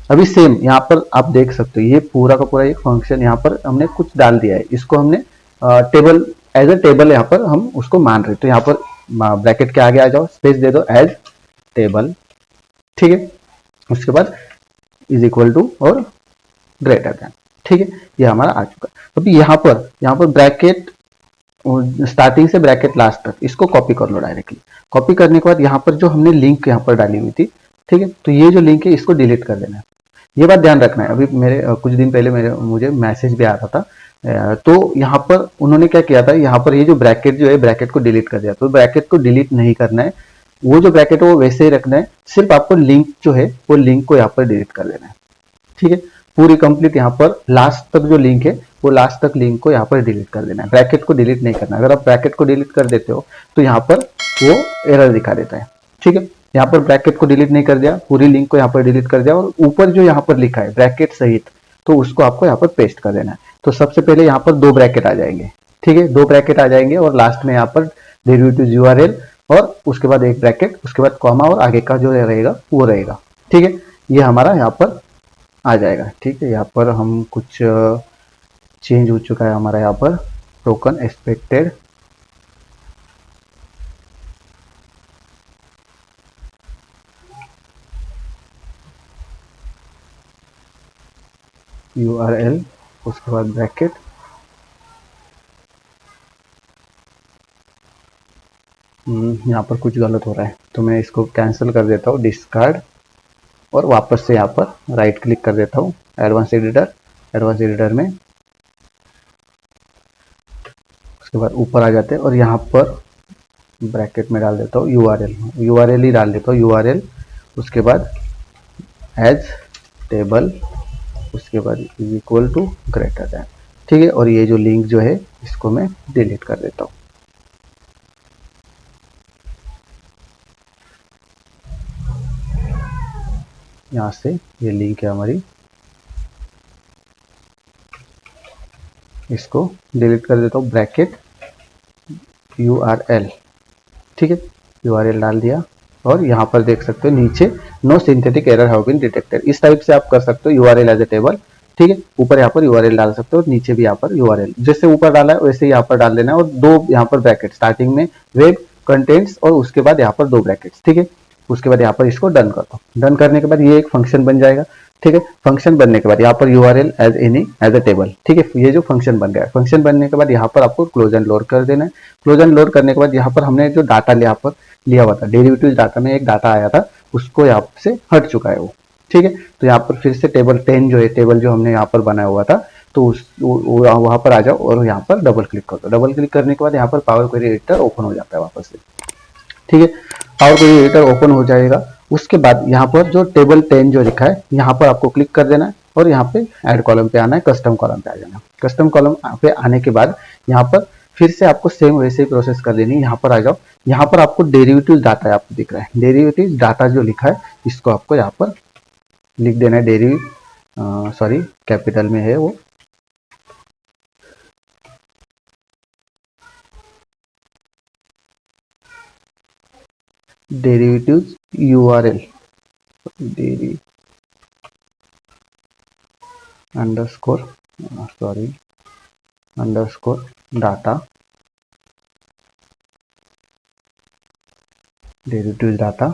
अभी सेम यहाँ पर आप देख सकते हो ये पूरा का पूरा एक फंक्शन यहाँ पर हमने कुछ डाल दिया है। इसको हमने टेबल एज अ टेबल यहाँ पर हम उसको मान रहे। तो यहाँ पर ब्रैकेट के आगे आ जाओ, स्पेस दे दो, एज टेबल। ठीक है, उसके बाद इज इक्वल टू और ग्रेटर देन। ठीक है, ये हमारा आ चुका है। अभी यहाँ पर ब्रैकेट स्टार्टिंग से ब्रैकेट लास्ट तक इसको कॉपी कर लो डायरेक्टली। कॉपी करने के बाद यहाँ पर जो हमने लिंक यहाँ पर डाली हुई थी, ठीक है, तो ये जो लिंक है इसको डिलीट कर देना है। ये बात ध्यान रखना है। अभी मेरे कुछ दिन पहले मुझे मैसेज भी आ रहा था, तो यहाँ पर उन्होंने क्या किया था, यहाँ पर ये जो ब्रैकेट जो है ब्रैकेट को डिलीट कर दिया। तो ब्रैकेट को डिलीट नहीं करना है, वो जो ब्रैकेट है वो वैसे ही रखना है, सिर्फ आपको लिंक जो है वो लिंक को यहाँ पर डिलीट कर देना है। ठीक है, पूरी कंप्लीट यहाँ पर लास्ट तक जो लिंक है वो लास्ट तक लिंक को यहाँ पर डिलीट कर देना है, ब्रैकेट को डिलीट नहीं करना। अगर आप ब्रैकेट को डिलीट कर देते हो तो यहाँ पर वो एरर दिखा देता है। ठीक है, यहाँ पर ब्रैकेट को डिलीट नहीं कर दिया, पूरी लिंक को यहाँ पर डिलीट कर दिया, और ऊपर जो यहाँ पर लिखा है ब्रैकेट सहित, तो उसको आपको यहाँ पर पेस्ट कर देना है। तो सबसे पहले यहाँ पर 2 ब्रैकेट आ जाएंगे। ठीक है, 2 ब्रैकेट आ जाएंगे और लास्ट में यहाँ पर डेरिवेटिव यूआरएल और उसके बाद एक ब्रैकेट, उसके बाद कॉमा और आगे का जो रहेगा वो रहेगा। ठीक है, ये हमारा यहाँ पर आ जाएगा। ठीक है, यहाँ पर हम कुछ चेंज हो चुका है हमारा यहाँ पर टोकन एक्सपेक्टेड URL, उसके बाद ब्रैकेट, यहाँ पर कुछ गलत हो रहा है तो मैं इसको कैंसिल कर देता हूँ, डिस्कार्ड, और वापस से यहाँ पर राइट क्लिक कर देता हूँ एडवांस एडिटर में, उसके बाद ऊपर आ जाते हैं और यहाँ पर ब्रैकेट में डाल देता हूँ यूआरएल ही डाल देता हूँ यूआरएल, उसके बाद एज टेबल, उसके बाद is equal to greater than. ठीक है, और ये जो लिंक जो है इसको मैं डिलीट कर देता हूँ। यहाँ से ये लिंक है हमारी, इसको डिलीट कर देता हूँ, ब्रैकेट URL। ठीक है, URL डाल दिया और यहाँ पर देख सकते हो नीचे no synthetic error have been detected. इस टाइप से आप कर सकते हो URL एज ए टेबल। ठीक है, ऊपर यहाँ पर URL डाल सकते हो और नीचे भी यहाँ पर URL, जैसे ऊपर डाला है वैसे यहाँ पर डाल देना है, और 2 यहाँ पर ब्रैकेट, स्टार्टिंग में वेब कंटेंट्स और उसके बाद यहाँ पर 2 ब्रैकेट्स। ठीक है, उसके बाद यहाँ पर इसको डन कर दो। डन करने के बाद ये एक फंक्शन बन जाएगा। ठीक है, फंक्शन बनने के बाद यहाँ पर URL एज ए टेबल। ठीक है, ये जो फंक्शन बन गया, फंक्शन बनने के बाद यहाँ पर आपको क्लोज एंड लोड कर देना है। क्लोज एंड लोड करने के बाद यहाँ पर हमने जो डाटा लिया हुआ था, डेरिवेटिव डाटा में एक डाटा आया था, उसको यहाँ से हट चुका है वो। ठीक है, तो यहाँ पर फिर से टेबल 10 जो है, टेबल जो हमने यहाँ पर बनाया हुआ था, तो वहां पर आ जाओ और यहाँ पर डबल क्लिक कर दो। डबल क्लिक करने के बाद यहाँ पर पावर क्वेरी एडिटर ओपन हो जाता है वापस से। ठीक है, पावर क्वेरी एडिटर ओपन हो जाएगा। उसके बाद यहाँ पर जो टेबल 10 जो लिखा है, यहाँ पर आपको क्लिक कर देना है और यहाँ पे ऐड कॉलम पे आना है, कस्टम कॉलम पे आ जाना। कस्टम कॉलम पे आने के बाद यहाँ पर फिर से आपको सेम वैसे ही प्रोसेस कर देनी है। यहाँ पर आ जाओ, यहाँ पर आपको डेरिवेटिव डाटा आपको दिख रहा है, डेरिवेटिव डाटा जो लिखा है इसको आपको यहाँ पर लिख देना है। सॉरी, कैपिटल में है वो, derivative URL underscore data, derivative data.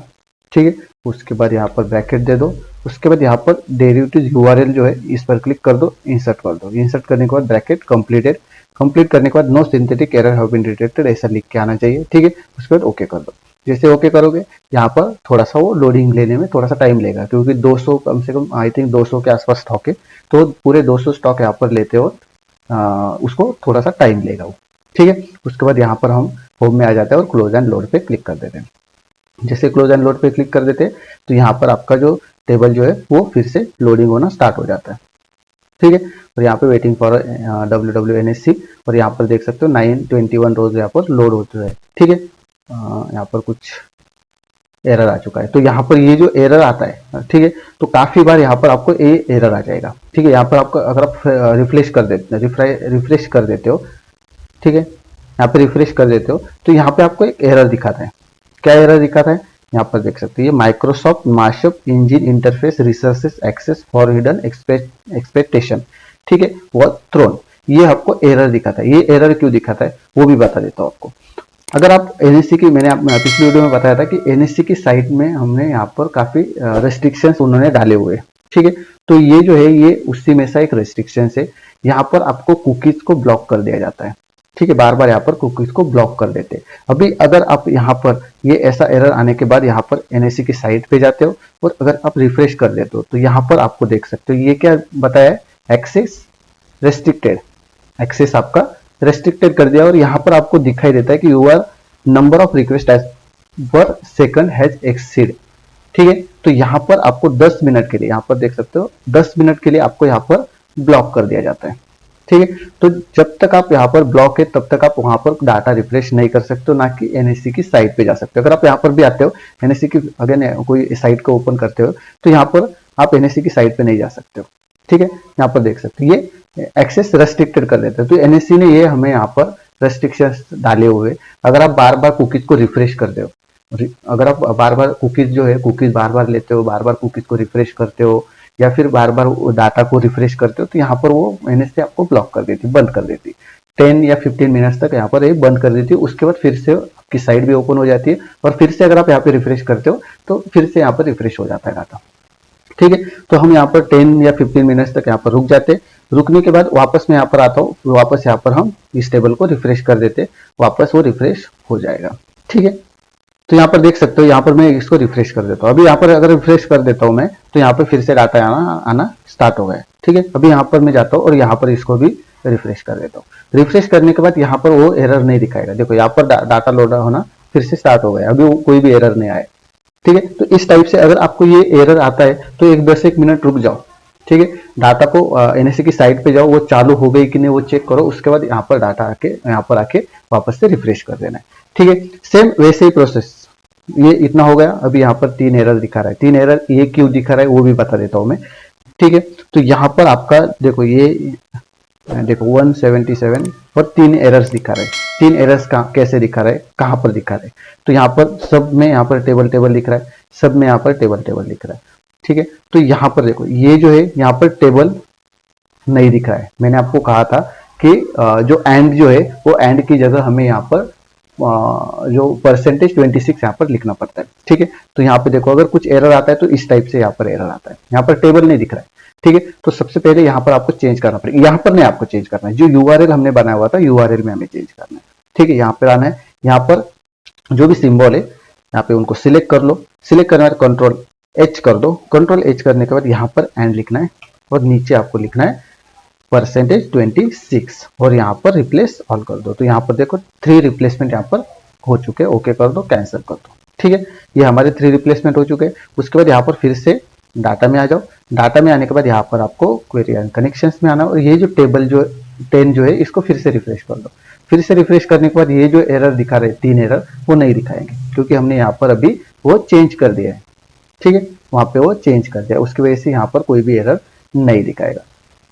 ठीक है, उसके बाद यहाँ पर ब्रैकेट दे दो। उसके बाद यहाँ पर डेरिवेटिव URL जो है इस पर क्लिक कर दो, इंसर्ट कर दो। इंसर्ट करने के बाद ब्रैकेट कंप्लीटेड, कंप्लीट करने के बाद no synthetic error have been detected ऐसा लिख के आना चाहिए। ठीक है, उसके बाद ओके कर दो। जैसे ओके करोगे यहाँ पर थोड़ा सा वो लोडिंग लेने में थोड़ा सा टाइम लेगा, क्योंकि 200 कम से कम आई थिंक 200 के आसपास स्टॉक है, तो पूरे 200 स्टॉक यहाँ पर लेते हो उसको थोड़ा सा टाइम लेगा वो। ठीक है, उसके बाद यहाँ पर हम होम में आ जाते हैं और क्लोज एंड लोड पे क्लिक कर देते हैं। जैसे क्लोज एंड लोड पे क्लिक कर देते हैं तो यहाँ पर आपका जो टेबल जो है वो फिर से लोडिंग होना स्टार्ट हो जाता है। ठीक है, और यहाँ पे वेटिंग फॉर WWNSC, और यहाँ पर देख सकते हो 921 रोज यहाँ पर लोड होते हैं। ठीक है, यहाँ पर कुछ एरर आ चुका है, तो यहाँ पर ये जो एरर आता है, ठीक है, तो काफी बार यहाँ पर आपको ये एरर आ जाएगा। ठीक है, यहाँ पर आपको अगर आप रिफ्रेश कर देते हो, ठीक है, यहाँ पे रिफ्रेश कर देते हो तो यहाँ पे आपको एक एरर दिखाता है। क्या एरर दिखाता है, यहाँ पर देख सकते हैं, ये Microsoft markup engine interface resources access for hidden expectation, ठीक है, वो थ्रोन, ये आपको एरर दिखाता है। ये एरर क्यों दिखाता है वो भी बता देता हूँ आपको। अगर आप एनएससी की, मैंने पिछली वीडियो में बताया था कि एनएससी की साइट में हमने यहाँ पर काफी रेस्ट्रिक्शंस उन्होंने डाले हुए, ठीक है, तो ये जो है ये उसी में से एक रेस्ट्रिक्शन है। यहाँ पर आपको कुकीज को ब्लॉक कर दिया जाता है। ठीक है, बार बार यहाँ पर कुकीज को ब्लॉक कर देते हैं। अभी अगर आप यहाँ पर ये ऐसा एरर आने के बाद यहाँ पर एनएससी की साइट पे जाते हो और अगर आप रिफ्रेश कर देते हो तो यहाँ पर आपको देख सकते हो ये क्या बताया है, एक्सेस रेस्ट्रिक्टेड, एक्सेस आपका रेस्ट्रिक्टेड कर दिया, और यहाँ पर आपको दिखाई देता है कि your number of request as per second has exceed. ठीक है, तो यहाँ पर आपको 10 मिनट के लिए, यहाँ पर देख सकते हो 10 मिनट के लिए आपको यहाँ पर ब्लॉक कर दिया जाता है। ठीक है, तो जब तक आप यहाँ पर ब्लॉक है तब तक आप वहां पर डाटा रिफ्रेश नहीं कर सकते हो, ना कि एनएससी की साइट पे जा सकते हो। अगर आप यहाँ पर भी आते हो एनएससी की, अगर कोई साइट को ओपन करते हो तो यहाँ पर आप एनएससी की साइट पे नहीं जा सकते हो। ठीक है, यहाँ पर देख सकते हो ये एक्सेस रेस्ट्रिक्टेड कर देते हैं। तो एनएससी ने ये हमें यहाँ पर रेस्ट्रिक्शंस डाले हुए। अगर आप बार बार कुकीज को रिफ्रेश करते हो, अगर आप बार बार कुकीज जो है कुकीज बार बार लेते हो, बार बार कुकीज को रिफ्रेश करते हो, या फिर बार बार डाटा को रिफ्रेश करते हो, तो यहाँ पर वो एनएससी आपको ब्लॉक कर देती, बंद कर देती। 10 या 15 मिनट्स तक यहाँ पर ये बंद कर देती है। उसके बाद फिर से आपकी साइट भी ओपन हो जाती है, और फिर से अगर आप यहाँ पे रिफ्रेश करते हो तो फिर से यहाँ पर रिफ्रेश हो जाता है डाटा। ठीक है, तो हम यहाँ पर 10 या 15 मिनट्स तक यहाँ पर रुक जाते। रुकने के बाद वापस मैं यहाँ पर आता हूँ, वापस यहाँ पर हम इस टेबल को रिफ्रेश कर देते, वापस वो रिफ्रेश हो जाएगा। ठीक है, तो यहाँ पर देख सकते हो, यहाँ पर मैं इसको रिफ्रेश कर देता हूँ। अभी यहाँ पर अगर रिफ्रेश कर देता हूँ मैं, तो यहाँ पर फिर से डाटा आना स्टार्ट हो गया। ठीक है, अभी यहाँ पर मैं जाता हूँ और यहाँ पर इसको भी रिफ्रेश कर देता हूँ। रिफ्रेश करने के बाद यहाँ पर वो एरर नहीं दिखाएगा। देखो यहाँ पर डाटा लोड होना फिर से स्टार्ट हो गया, अभी कोई भी एरर नहीं आए। ठीक है, तो इस टाइप से अगर आपको ये एरर आता है तो एक 10-1 मिनट रुक जाओ। ठीक है, डाटा को एनएससी की साइट पे जाओ, वो चालू हो गई कि नहीं वो चेक करो, उसके बाद यहाँ पर डाटा आके यहाँ पर आके वापस से रिफ्रेश कर देना है। ठीक है, सेम वैसे ही प्रोसेस। ये इतना हो गया। अभी यहाँ पर 3 एरर दिखा रहा है। 3 एरर ये क्यों दिखा रहा है वो भी बता देता हूं मैं। ठीक है, तो यहाँ पर आपका देखो ये देखो 177 और 3 एरर्स दिखा रहा है। 3 एरर्स कैसे दिखा रहा है, कहां पर दिखा रहा है, तो यहाँ पर सब में यहाँ पर टेबल टेबल लिख रहा है, सब में यहाँ पर टेबल टेबल लिख रहा है। ठीक है, तो यहाँ पर देखो ये जो है यहाँ पर टेबल नहीं दिख रहा है। मैंने आपको कहा था कि जो एंड जो है वो एंड की जगह हमें यहाँ पर जो परसेंटेज 26 यहाँ पर लिखना पड़ता है। ठीक है, तो यहाँ पे देखो अगर कुछ एरर आता है तो इस टाइप से यहाँ पर एरर आता है, यहाँ पर टेबल नहीं दिख रहा है। ठीक है, तो सबसे पहले यहाँ पर आपको चेंज करना पड़ेगा। यहाँ पर नहीं आपको चेंज करना है, जो यूआरएल हमने बनाया हुआ था यूआरएल में हमें चेंज करना है। ठीक है, यहाँ पर आना है, यहाँ पर जो भी सिंबल है यहाँ पे उनको सिलेक्ट कर लो। सिलेक्ट करने के बाद कंट्रोल एच कर दो। कंट्रोल एच करने के बाद यहाँ पर एंड लिखना है और नीचे आपको लिखना है परसेंटेज 26 और यहाँ पर रिप्लेस ऑल कर दो। तो यहाँ पर देखो 3 रिप्लेसमेंट यहाँ पर हो चुके हैं। ओके कर दो, कैंसिल कर दो। ठीक है, ये हमारे 3 रिप्लेसमेंट हो चुके हैं। उसके बाद यहाँ पर फिर से डाटा में आ जाओ। डाटा में आने के बाद यहाँ पर आपको क्वेरी एंड कनेक्शंस में आना और ये जो टेबल जो 10 जो है इसको फिर से रिफ्रेश कर दो। फिर से रिफ्रेश करने के बाद ये जो एरर दिखा रहे 3 एरर वो नहीं दिखाएंगे, क्योंकि हमने यहाँ पर अभी वो चेंज कर दिया है। ठीक है, वहां पे वो चेंज कर दिया, उसकी वजह से यहाँ पर कोई भी एरर नहीं दिखाएगा।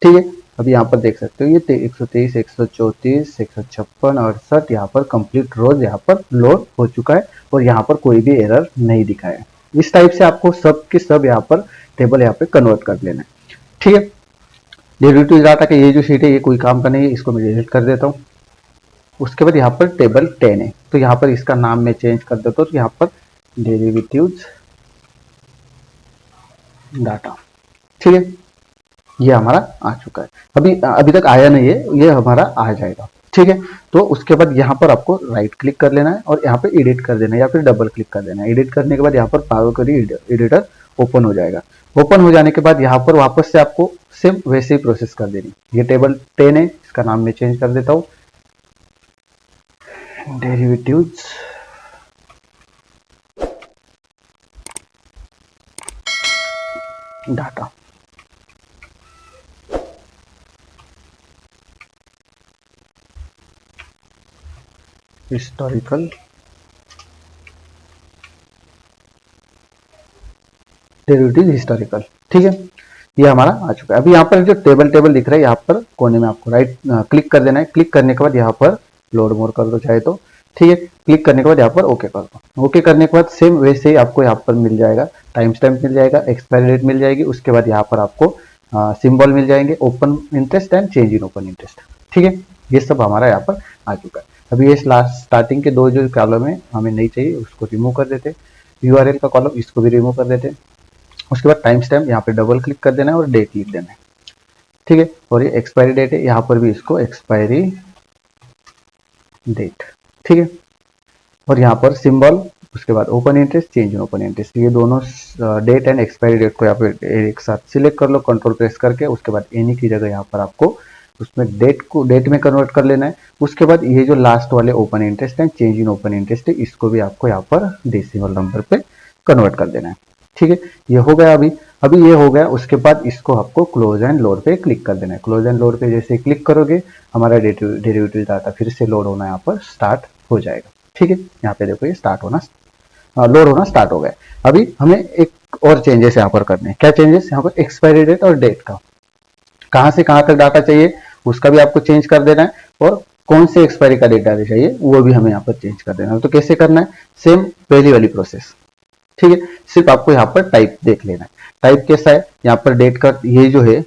ठीक है, अभी यहाँ पर देख सकते हो ये 123, 134, 156, 68 यहाँ पर कंप्लीट रोज यहाँ पर लोड हो चुका है और यहाँ पर कोई भी एरर नहीं दिखाया है। इस टाइप से आपको सब के सब यहाँ पर टेबल यहाँ पे कन्वर्ट कर लेना है। ठीक है, डेरिवेटिव डाटा का ये जो शीट है ये कोई काम का नहीं है, इसको मैं डिलीट कर देता हूँ। उसके बाद यहाँ पर टेबल 10 है, तो यहाँ पर इसका नाम मैं चेंज कर देता हूँ। तो यहाँ पर डेरिवेटिव्स डाटा। ठीक है, ये हमारा आ चुका है। अभी तक आया नहीं है, ये हमारा आ जाएगा। ठीक है, तो उसके बाद यहाँ पर आपको राइट क्लिक कर लेना है और यहाँ पे एडिट कर देना है या फिर डबल क्लिक कर देना है। एडिट करने के बाद यहाँ पर पावर क्वेरी एडिटर ओपन हो जाएगा। ओपन हो जाने के बाद यहाँ पर वापस से आपको सेम वैसे ही प्रोसेस कर देनी। ये टेबल 10 है, इसका नाम मैं चेंज कर देता हूँ, derivatives data. Historical derivative historical. ठीक है, ये हमारा आ चुका है। अभी यहाँ पर जो टेबल दिख रहा है यहाँ पर कोने में आपको राइट क्लिक कर देना है। क्लिक करने के बाद यहाँ पर लोड मोर कर दो चाहे तो। ठीक है, क्लिक करने के बाद यहाँ पर ओके कर दो। ओके करने के बाद सेम वैसे ही आपको यहाँ पर मिल जाएगा, टाइम स्टैम्प मिल जाएगा, एक्सपायरी डेट मिल जाएगी। उसके बाद यहाँ पर आपको सिंबल मिल जाएंगे, open interest and change in open interest. ठीक है, ये सब हमारा यहाँ पर आ चुका है। अभी ये स्टार्टिंग के 2 जो कॉलम है हमें नहीं चाहिए, उसको रिमूव कर देते। यूआरएल का कॉलम इसको भी रिमूव कर देते। उसके बाद टाइम स्टैम्प यहाँ पे डबल क्लिक कर देना है और डेट लिख देना है। ठीक है, और ये एक्सपायरी डेट है, यहाँ पर भी इसको एक्सपायरी डेट। ठीक है, और यहाँ पर सिंबल, उसके बाद open interest, change in open interest, ये दोनों डेट एंड एक्सपायरी डेट को यहाँ पे एक साथ सिलेक्ट कर लो कंट्रोल प्रेस करके। उसके बाद एनी की जगह यहाँ पर आपको उसमें डेट में कन्वर्ट कर लेना है। उसके बाद ये जो लास्ट वाले ओपन इंटरेस्ट है, चेंज इन ओपन इंटरेस्ट है, इसको भी आपको यहाँ पर डेसिमल नंबर पे कन्वर्ट कर देना है। ठीक है, ये हो गया। अभी ये हो गया। उसके बाद इसको आपको क्लोज एंड लोड पे क्लिक कर देना है। क्लोज एंड लोड पे जैसे क्लिक करोगे हमारा डेरिवेटिव डाटा फिर से लोड होना यहाँ पर स्टार्ट हो जाएगा। ठीक है, यहाँ पे देखो ये लोड होना स्टार्ट हो गया। अभी हमें एक और चेंजेस यहाँ पर करने हैं। क्या चेंजेस? यहाँ पर एक्सपायरी डेट और डेट का, कहाँ से कहाँ तक डाटा चाहिए उसका भी आपको चेंज कर देना है, और कौन से एक्सपायरी का डेट डाटा चाहिए वो भी हमें यहाँ पर चेंज कर देना है। तो कैसे करना है? सेम पहली वाली प्रोसेस। ठीक है, सिर्फ आपको यहाँ पर टाइप देख लेना है। टाइप कैसा है? यहाँ पर डेट का ये जो है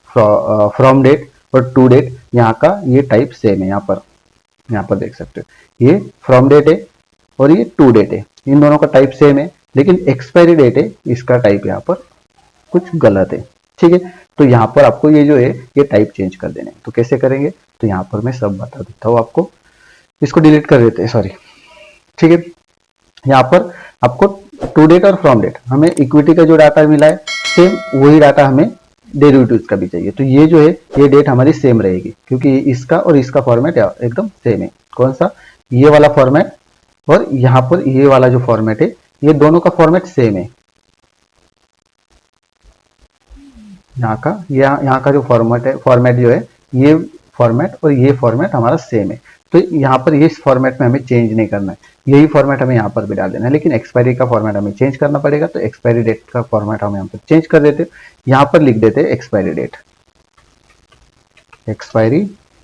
फ्रॉम डेट और टू डेट, यहाँ का ये टाइप सेम है। यहाँ पर देख सकते हो ये फ्रॉम डेट है और ये टू डेट है, इन दोनों का टाइप सेम है, लेकिन एक्सपायरी डेट है इसका टाइप यहाँ पर कुछ गलत है। ठीक है, तो यहाँ पर आपको ये जो है ये टाइप चेंज कर देने। तो कैसे करेंगे? तो यहाँ पर मैं सब बता देता हूँ आपको। इसको डिलीट कर देते हैं, सॉरी। ठीक है, यहाँ पर आपको टू डेट और फ्रॉम डेट, हमें इक्विटी का जो डाटा मिला है सेम वही डाटा हमें डेरिवेटिव्स का भी चाहिए। तो ये जो है ये डेट हमारी सेम रहेगी, क्योंकि इसका और इसका फॉर्मेट एकदम सेम है। कौन सा? ये वाला फॉर्मेट और यहाँ पर ये वाला जो फॉर्मेट है, ये दोनों का फॉर्मेट सेम है। यहाँ का जो फॉर्मेट जो है ये फॉर्मेट और ये फॉर्मेट हमारा सेम है। तो यहाँ पर ये फॉर्मेट में हमें चेंज नहीं करना है, यही फॉर्मेट हमें यहाँ पर भी डाल देना है। लेकिन एक्सपायरी का फॉर्मेट हमें चेंज करना पड़ेगा, तो एक्सपायरी डेट का फॉर्मेट हम यहाँ पर चेंज कर देते हैं। यहाँ पर लिख देते हैं एक्सपायरी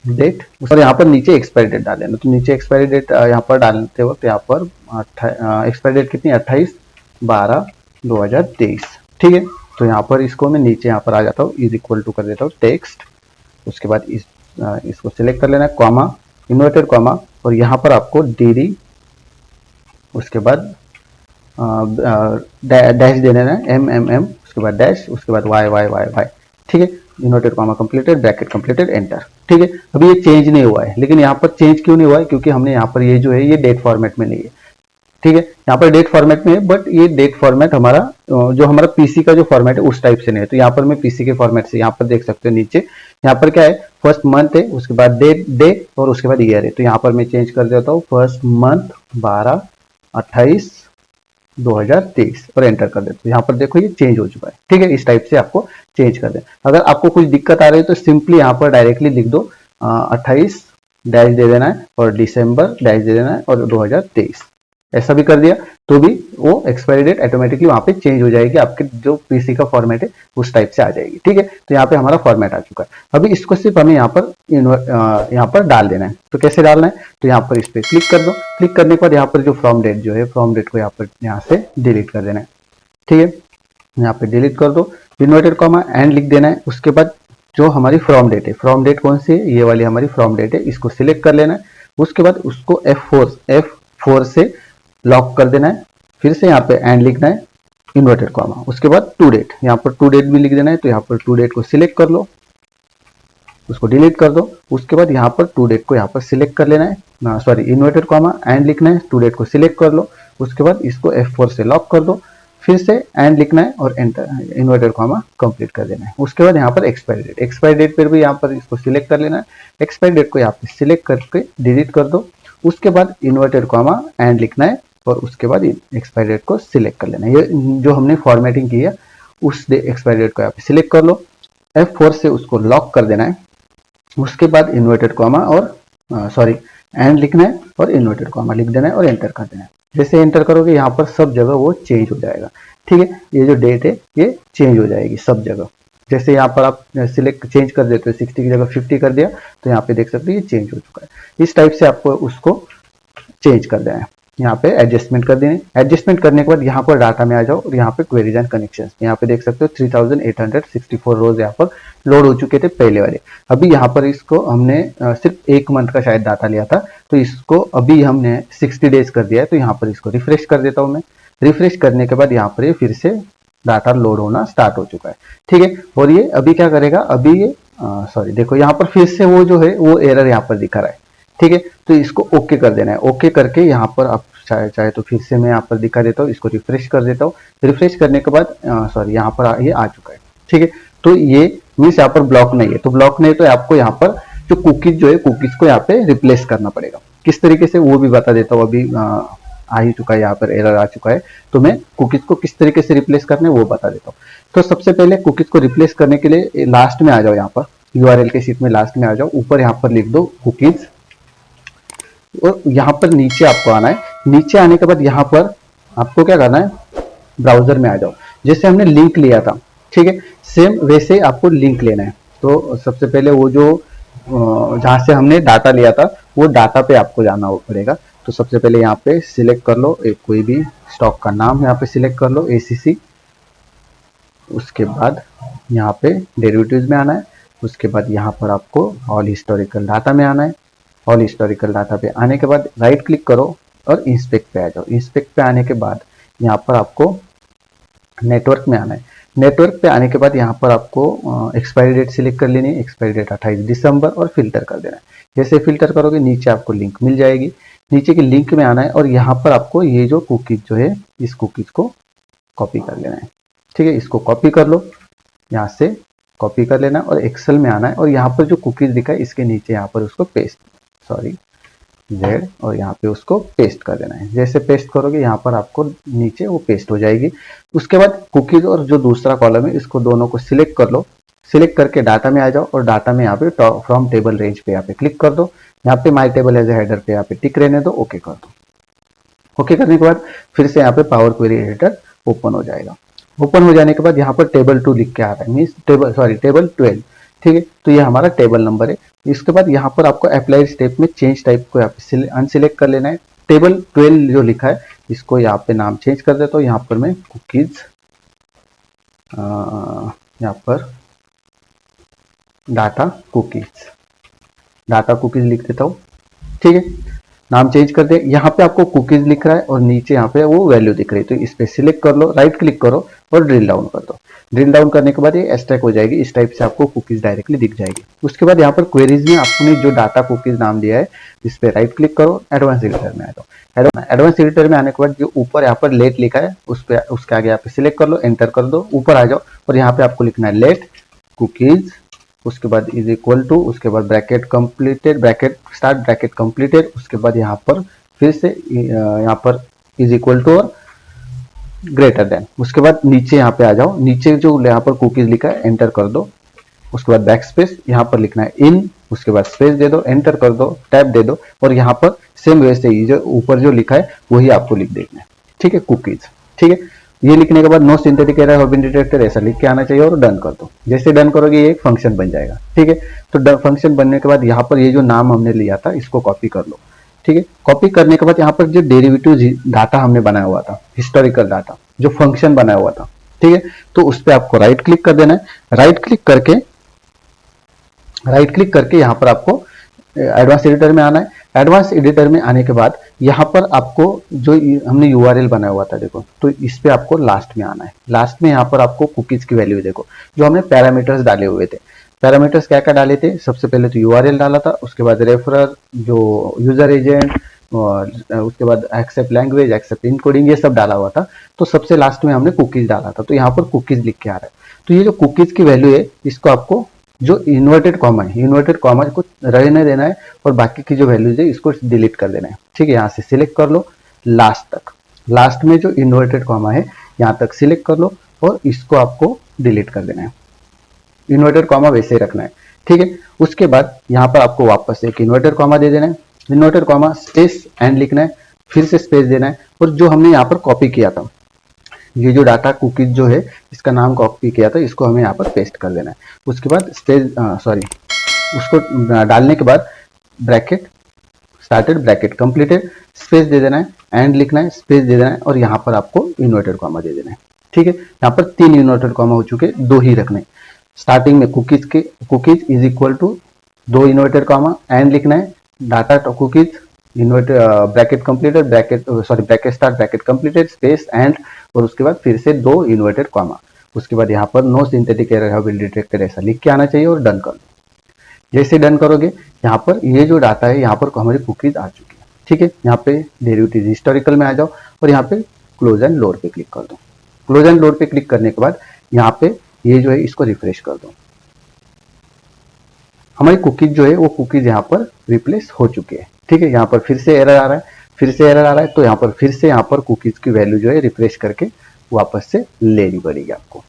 डेट और यहाँ पर नीचे एक्सपायरी डेट डाल देना। तो नीचे एक्सपायरी डेट यहाँ पर डालते वक्त यहाँ पर एक्सपायरी डेट कितनी? 28/12/2023। ठीक है, तो यहाँ पर इसको मैं नीचे यहाँ पर आ जाता हूँ, इज इक्वल टू कर देता हूँ टेक्स्ट। उसके बाद इसको सिलेक्ट कर लेना है, कॉमा, इन्वर्टेड कॉमा, और यहाँ पर आपको डी, उसके बाद डैश दे देना है, एम, उसके बाद डैश, उसके बाद वाई। ठीक है, inverted comma completed, bracket completed, enter. ठीक है, अभी ये चेंज नहीं हुआ है, लेकिन यहाँ पर चेंज क्यों नहीं हुआ है? क्योंकि हमने यहाँ पर ये जो है ये डेट फॉर्मेट में नहीं है। ठीक है, यहाँ पर डेट फॉर्मेट में है, बट ये डेट फॉर्मेट हमारा जो हमारा पीसी का जो फॉर्मेट है उस टाइप से नहीं है। तो यहाँ पर मैं पीसी के फॉर्मेट से, यहाँ पर देख सकते हो नीचे यहाँ पर क्या है, फर्स्ट मंथ है, उसके बाद डे और उसके बाद ईयर है। तो यहाँ पर मैं चेंज कर देता हूँ फर्स्ट मंथ 12/28/2023 और एंटर कर देता हूँ। यहाँ पर देखो ये चेंज हो चुका है। ठीक है, इस टाइप से आपको चेंज कर देना। अगर आपको कुछ दिक्कत आ रही है तो सिंपली यहाँ पर डायरेक्टली लिख दो 28 डैश दे देना है और दिसंबर डैश दे देना है और 2023, ऐसा भी कर दिया तो भी वो एक्सपायरी डेट ऑटोमेटिकली वहां पे चेंज हो जाएगी, आपके जो पीसी का फॉर्मेट है उस टाइप से आ जाएगी। ठीक है, तो यहाँ पे हमारा फॉर्मेट आ चुका है। अभी इसको सिर्फ हमें यहाँ पर डाल देना है। तो कैसे डालना है? तो यहाँ पर इस पर क्लिक कर दो। क्लिक करने के बाद यहाँ पर जो फ्रॉम डेट जो है, फ्रॉम डेट को यहाँ से डिलीट कर देना है। ठीक है, यहाँ पे डिलीट कर दो, इन्वर्टेड कॉमा एंड लिख देना है। उसके बाद जो हमारी फ्रॉम डेट है, फ्रॉम डेट कौन सी है? ये वाली हमारी फ्रॉम डेट है, इसको सिलेक्ट कर लेना है। उसके बाद उसको F4 से लॉक कर देना है। फिर से यहाँ पे एंड लिखना है, इन्वर्टेड कॉमा, उसके बाद टू डेट, यहाँ पर टू डेट भी लिख देना है। तो यहाँ पर टू डेट को सिलेक्ट कर लो, उसको डिलीट कर दो। उसके बाद यहाँ पर टू डेट को यहाँ पर सिलेक्ट कर लेना है, सॉरी, इन्वर्टेड कॉमा एंड लिखना है, टू डेट को सिलेक्ट कर लो। उसके बाद इसको F4 से लॉक कर दो, फिर से एंड लिखना है और एंटर, इन्वर्टेड कॉमा कंप्लीट कर देना है। उसके बाद यहाँ पर एक्सपायरी डेट पर भी यहाँ पर इसको सिलेक्ट कर लेना है। एक्सपायरी डेट को यहाँ पे सिलेक्ट करके डिलीट कर दो। उसके बाद इन्वर्टेड कॉमा एंड लिखना है और उसके बाद एक्सपायरी डेट को सिलेक्ट कर लेना है। ये जो हमने फॉर्मेटिंग की है उस एक्सपायरी डेट को यहाँ पे सिलेक्ट कर लो, F4 से उसको लॉक कर देना है। उसके बाद इन्वर्टेड कॉमा और एंड लिखना है और इन्वर्टेड कॉमा लिख देना है और एंटर कर देना है। जैसे एंटर करोगे यहाँ पर सब जगह वो चेंज हो जाएगा। ठीक है, ये जो डेट है ये चेंज हो जाएगी सब जगह। जैसे यहाँ पर आप सिलेक्ट चेंज कर देते हो, 60 की जगह 50 कर दिया, तो यहाँ पे देख सकते हो ये चेंज हो चुका है। इस टाइप से आपको उसको चेंज कर देना है। यहाँ पे एडजस्टमेंट कर देनी। एडजस्टमेंट करने के बाद यहाँ पर डाटा में आ जाओ और यहाँ पे क्वेरीज एंड कनेक्शंस, यहाँ पे देख सकते हो 3864 रोज यहाँ पर लोड हो चुके थे पहले वाले। अभी यहाँ पर इसको हमने सिर्फ एक मंथ का शायद डाटा लिया था, तो इसको अभी हमने 60 डेज कर दिया है। तो यहाँ पर इसको रिफ्रेश कर देता हूँ मैं। रिफ्रेश करने के बाद यहाँ पर ये फिर से डाटा लोड होना स्टार्ट हो चुका है। ठीक है, और ये अभी क्या करेगा, अभी ये देखो यहाँ पर फिर से वो जो है वो एरर यहाँ पर दिखा रहा है। ठीक है, तो इसको ओके कर देना है। ओके करके यहाँ पर आप चाहे तो फिर से मैं यहाँ पर दिखा देता हूँ, इसको रिफ्रेश कर देता हूँ। रिफ्रेश करने के बाद यहाँ पर ये आ चुका है। ठीक है, तो ये मीन्स यहाँ पर ब्लॉक नहीं है। तो ब्लॉक नहीं है तो आपको यहाँ पर जो कुकीज जो है कुकीज को यहाँ पे रिप्लेस करना पड़ेगा। किस तरीके से वो भी बता देता हूँ, अभी आ ही चुका है, यहाँ पर एरर आ चुका है, तो मैं कुकीज को किस तरीके से रिप्लेस करना है वो बता देता हूँ। तो सबसे पहले कुकीज को रिप्लेस करने के लिए लास्ट में आ जाओ, यहाँ पर यूआरएल के शीट में लास्ट में आ जाओ, ऊपर यहाँ पर लिख दो कुकीज और यहाँ पर नीचे आपको आना है। नीचे आने के बाद यहाँ पर आपको क्या करना है, ब्राउजर में आ जाओ, जैसे हमने लिंक लिया था, ठीक है, सेम वैसे आपको लिंक लेना है। तो सबसे पहले वो जो जहां से हमने डाटा लिया था वो डाटा पे आपको जाना पड़ेगा। तो सबसे पहले यहाँ पे सिलेक्ट कर लो एक कोई भी स्टॉक का नाम, यहाँ पे सिलेक्ट कर लो एसीसी। उसके बाद यहाँ पे डेरिवेटिव्स में आना है। उसके बाद यहाँ पर आपको ऑल हिस्टोरिकल डाटा में आना है। ऑल हिस्टोरिकल डाटा पे आने के बाद राइट क्लिक करो और इंस्पेक्ट पे आ जाओ। इंस्पेक्ट पे आने के बाद यहाँ पर आपको नेटवर्क में आना है। नेटवर्क पे आने के बाद यहाँ पर आपको एक्सपायरी डेट सिलेक्ट कर लेनी है, एक्सपायरी डेट 28 दिसंबर और फिल्टर कर देना है। जैसे फिल्टर करोगे नीचे आपको लिंक मिल जाएगी, नीचे के लिंक में आना है और यहाँ पर आपको ये जो कुकीज जो है इस कुकीज को कॉपी कर लेना है, ठीक है। इसको कॉपी कर लो, यहाँ से कॉपी कर लेना और एक्सेल में आना है और यहाँ पर जो कुकीज दिखा है इसके नीचे यहाँ पर उसको पेस्ट जेड और यहाँ पे उसको पेस्ट कर देना है। जैसे पेस्ट करोगे यहाँ पर आपको नीचे वो पेस्ट हो जाएगी। उसके बाद कुकीज और जो दूसरा कॉलम है इसको दोनों को सिलेक्ट कर लो। सिलेक्ट करके डाटा में आ जाओ और डाटा में यहाँ पे फ्रॉम टेबल रेंज पे यहाँ पे क्लिक कर दो। यहाँ पे my table as a header पे यहाँ पे टिक रहने दो, ओके कर दो। ओके करने के बाद फिर से यहाँ पे पावर क्वेरी एडिटर ओपन हो जाएगा। ओपन हो जाने के बाद यहाँ पर टेबल 2 लिख के आ रहा है, मीन्स टेबल 12, ठीक है। तो ये हमारा टेबल नंबर है। इसके बाद यहाँ पर आपको अप्लाई स्टेप में चेंज टाइप को यहाँ पे अनसिलेक्ट कर लेना है। टेबल 12 जो लिखा है इसको यहाँ पे नाम चेंज कर देता हूँ। यहाँ पर मैं कुकीज यहाँ पर डाटा कुकीज लिख देता हूँ, ठीक है। नाम चेंज कर दे। यहाँ पे आपको कुकीज लिख रहा है और नीचे यहाँ पे वो वैल्यू दिख रही है, तो इस पे सिलेक्ट कर लो, राइट क्लिक करो और ड्रिल डाउन कर दो। ड्रिल डाउन करने के बाद ये एक्सट्रैक्ट हो जाएगी, इस टाइप से आपको कुकीज डायरेक्टली दिख जाएगी। उसके बाद यहाँ पर क्वेरीज में आपने जो डाटा कुकीज नाम दिया है इस पे राइट क्लिक करो, एडवांस एडिटर में आ जाओ। एडवांस एडिटर में आने के बाद जो ऊपर यहाँ पर लेट लिखा है उसके आगे यहाँ पे सिलेक्ट कर लो, एंटर कर दो, ऊपर आ जाओ और यहाँ पे आपको लिखना है लेट कुकीज, उसके बाद इज इक्वल टू, उसके बाद bracket completed, bracket start bracket completed, उसके बाद यहाँ पर फिर से यहाँ पर इज इक्वल टू और ग्रेटर देन। उसके बाद नीचे यहाँ पे आ जाओ, नीचे जो यहाँ पर कुकीज लिखा है एंटर कर दो। उसके बाद बैक स्पेस यहाँ पर लिखना है इन, उसके बाद स्पेस दे दो, एंटर कर दो, टैब दे दो और यहाँ पर सेम वैसे ही जो ऊपर जो लिखा है वही आपको लिख देना है, ठीक है, कुकीज, ठीक है। ये लिखने के बाद no synthetic error have been detected ऐसा लिख के आना चाहिए और डन कर दो। जैसे डन करोगे ये एक फंक्शन बन जाएगा, ठीक है। तो फंक्शन बनने के बाद यहाँ पर ये जो नाम हमने लिया था इसको कॉपी कर लो, ठीक है। कॉपी करने के बाद यहाँ पर जो डेरिवेटिव डाटा हमने बनाया हुआ था, हिस्टोरिकल डाटा जो फंक्शन बनाया हुआ था, ठीक है, तो उस पर आपको राइट क्लिक कर देना है। राइट क्लिक करके यहाँ पर आपको एडवांस एडिटर में आना है। एडवांस एडिटर में आने के बाद यहाँ पर आपको जो हमने यूआरएल बनाया हुआ था देखो, तो इस पे आपको लास्ट में आना है। लास्ट में यहाँ पर आपको कुकीज की वैल्यू देखो, जो हमने पैरामीटर्स डाले हुए थे। पैरामीटर्स क्या क्या डाले थे, सबसे पहले तो यूआरएल डाला था, उसके बाद रेफरर, जो यूजर एजेंट, और उसके बाद एक्सेप्ट लैंग्वेज, एक्सेप्ट इनकोडिंग, ये सब डाला हुआ था। तो सबसे लास्ट में हमने कुकीज डाला था, तो यहाँ पर कुकीज लिख के आ रहा है। तो ये जो कुकीज की वैल्यू है इसको आपको जो इन्वर्टेड कॉमा है, इन्वर्टेड कॉमा को रहने देना है और बाकी की जो वैल्यूज है इसको डिलीट कर देना है, ठीक है। यहाँ से सिलेक्ट कर लो लास्ट तक, लास्ट में जो इन्वर्टेड कॉमा है यहाँ तक सिलेक्ट कर लो और इसको आपको डिलीट कर देना है। इन्वर्टेड कॉमा वैसे ही रखना है, ठीक है। उसके बाद यहाँ पर आपको वापस एक इन्वर्टेड कॉमा दे देना है, इन्वर्टेड कॉमा स्पेस एंड लिखना है, फिर से स्पेस देना है और जो हमने यहाँ पर कॉपी किया था, ये जो डाटा कुकीज जो है इसका नाम कॉपी किया था इसको हमें यहाँ पर पेस्ट कर देना है। उसके बाद उसको डालने के बाद bracket started bracket completed, space दे देना है, एंड लिखना है, स्पेस दे देना है और यहाँ पर आपको इन्वर्टेड कॉमा दे देना है, ठीक है। यहाँ पर 3 इन्वर्टेड कॉमा हो चुके, 2 ही रखने। स्टार्टिंग में cookies is equal to 2 inverted comma, and लिखना है, data cookies inverted bracket completed, bracket start bracket completed, space and और उसके बाद फिर से 2 इन्वर्टेड कॉमा। उसके बाद यहाँ पर no synthetic error have been detected ऐसा लिख के आना चाहिए और डन कर दो। जैसे डन करोगे यहाँ पर ये जो डाटा है यहाँ पर हमारी कुकीज आ चुकी है, ठीक है। यहाँ पे डेरिवेटिव हिस्टोरिकल में आ जाओ और यहाँ पे क्लोज एंड लोड पे क्लिक कर दो। क्लोज एंड लोड पे क्लिक करने के बाद यहाँ पे ये जो है इसको रिफ्रेश कर दो। हमारी कुकीज जो है वो कुकीज यहाँ पर रिप्लेस हो चुकी है। ठीक है, यहाँ पर फिर से एरर आ रहा है, फिर से एरर आ रहा है, तो यहाँ पर फिर से यहाँ पर कुकीज की वैल्यू जो है रिफ्रेश करके वापस से लेनी पड़ेगी आपको।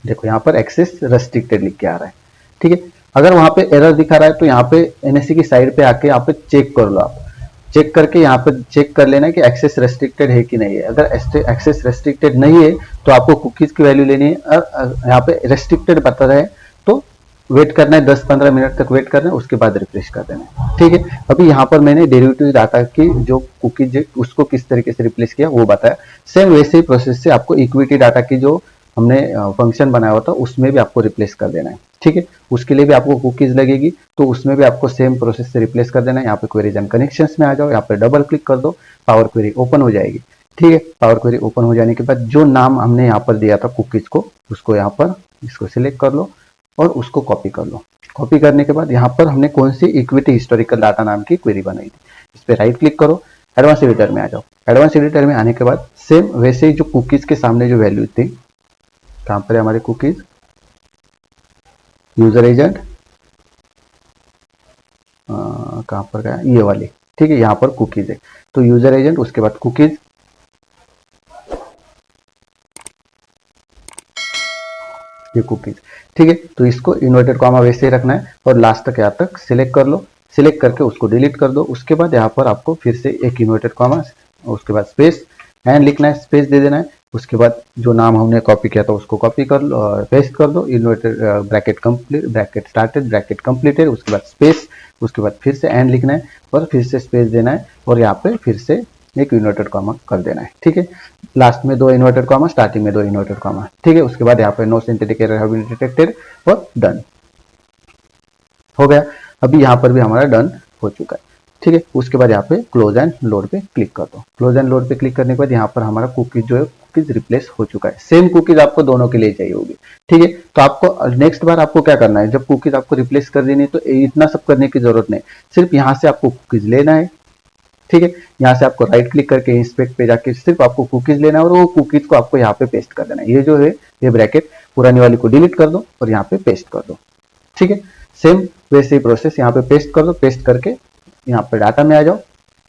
देखो यहाँ पर एक्सेस रेस्ट्रिक्टेड लिख के आ रहा है। ठीक है, अगर वहां पे एरर दिखा रहा है तो यहाँ पे एनएससी की साइड पे आके यहाँ पे चेक कर लो। आप चेक करके यहाँ पे चेक कर लेना कि एक्सेस रेस्ट्रिक्टेड है कि नहीं है। अगर एक्सेस रेस्ट्रिक्टेड नहीं है तो आपको कुकीज की वैल्यू लेनी है, और यहाँ पे रेस्ट्रिक्टेड बता रहे हैं तो वेट करना है, 10-15 मिनट तक वेट करना है, उसके बाद रिफ्रेश कर देना है। ठीक है, अभी यहाँ पर मैंने डेरिवेटिव डाटा की जो कुकीज उसको किस तरीके से रिप्लेस किया वो बताया। सेम वैसे ही प्रोसेस से आपको इक्विटी डाटा की जो हमने फंक्शन बनाया हुआ था उसमें भी आपको रिप्लेस कर देना है। ठीक है, उसके लिए भी आपको कुकीज लगेगी, तो उसमें भी आपको सेम प्रोसेस से रिप्लेस कर देना है। यहाँ पे क्वेरीज एंड कनेक्शंस में आ जाओ, यहाँ पे डबल क्लिक कर दो, पावर क्वेरी ओपन हो जाएगी। ठीक है, पावर क्वेरी ओपन हो जाने के बाद जो नाम हमने यहाँ पर दिया था कुकीज को, उसको यहाँ पर इसको सिलेक्ट कर लो और उसको कॉपी कर लो। कॉपी करने के बाद यहाँ पर हमने कौन सी इक्विटी हिस्टोरिकल डाटा नाम की क्वेरी बनाई थी, इस पर राइट क्लिक करो, एडवांस एडिटर में आ जाओ। एडवांस एडिटर में आने के बाद सेम वैसे ही जो कुकीज के सामने जो वैल्यू थी, कहां पर है हमारे कुकीज, यूजर एजेंट, कहां पर गया ये वाली। ठीक है, यहां पर कुकीज है, तो यूजर एजेंट, उसके बाद कुकीज, ये कुकीज। ठीक है, तो इसको इन्वर्टेड कॉमा वैसे ही रखना है और लास्ट तक यहाँ तक सिलेक्ट कर लो। सिलेक्ट करके उसको डिलीट कर दो। उसके बाद यहाँ पर आपको फिर से एक इन्वर्टेड कॉमा, उसके बाद स्पेस एंड लिखना है, स्पेस दे देना है। उसके बाद जो नाम हमने कॉपी किया था उसको कॉपी कर लो, पेस्ट कर दो, inverted bracket complete, bracket started, bracket completed, उसके बाद स्पेस, उसके बाद फिर से एंड लिखना है और फिर से स्पेस देना है और यहाँ पे फिर से एक इन्वर्टेड कॉमा कर देना है। ठीक है, लास्ट में 2 इन्वर्टेड कॉमा, स्टार्टिंग में 2 इन्वर्टेड कॉमा। ठीक है, उसके बाद यहाँ पे no synthetic error have been detected और डन हो गया। अभी यहाँ पर भी हमारा डन हो चुका है। ठीक है, उसके बाद यहाँ पे क्लोज एंड लोड पे क्लिक कर दो। क्लोज एंड लोड पे क्लिक करने के बाद यहाँ पर हमारा कुकीज जो है कुकीज रिप्लेस हो चुका है। सेम कुकीज आपको दोनों के लिए चाहिए होगी। ठीक है, तो आपको नेक्स्ट बार आपको क्या करना है, जब कुकीज आपको रिप्लेस कर देनी है तो इतना सब करने की जरूरत नहीं, सिर्फ यहाँ से आपको कुकीज लेना है। ठीक है, यहाँ से आपको राइट क्लिक करके इंस्पेक्ट पे जाके सिर्फ आपको कुकीज लेना है और वो कुकीज को आपको यहाँ पे पेस्ट कर देना है। ये जो है ये ब्रैकेट पुरानी वाली को डिलीट कर दो और यहाँ पे पेस्ट कर दो। ठीक है, सेम वैसे ही प्रोसेस यहाँ पे पेस्ट कर दो। पेस्ट करके यहाँ पे डाटा में आ जाओ,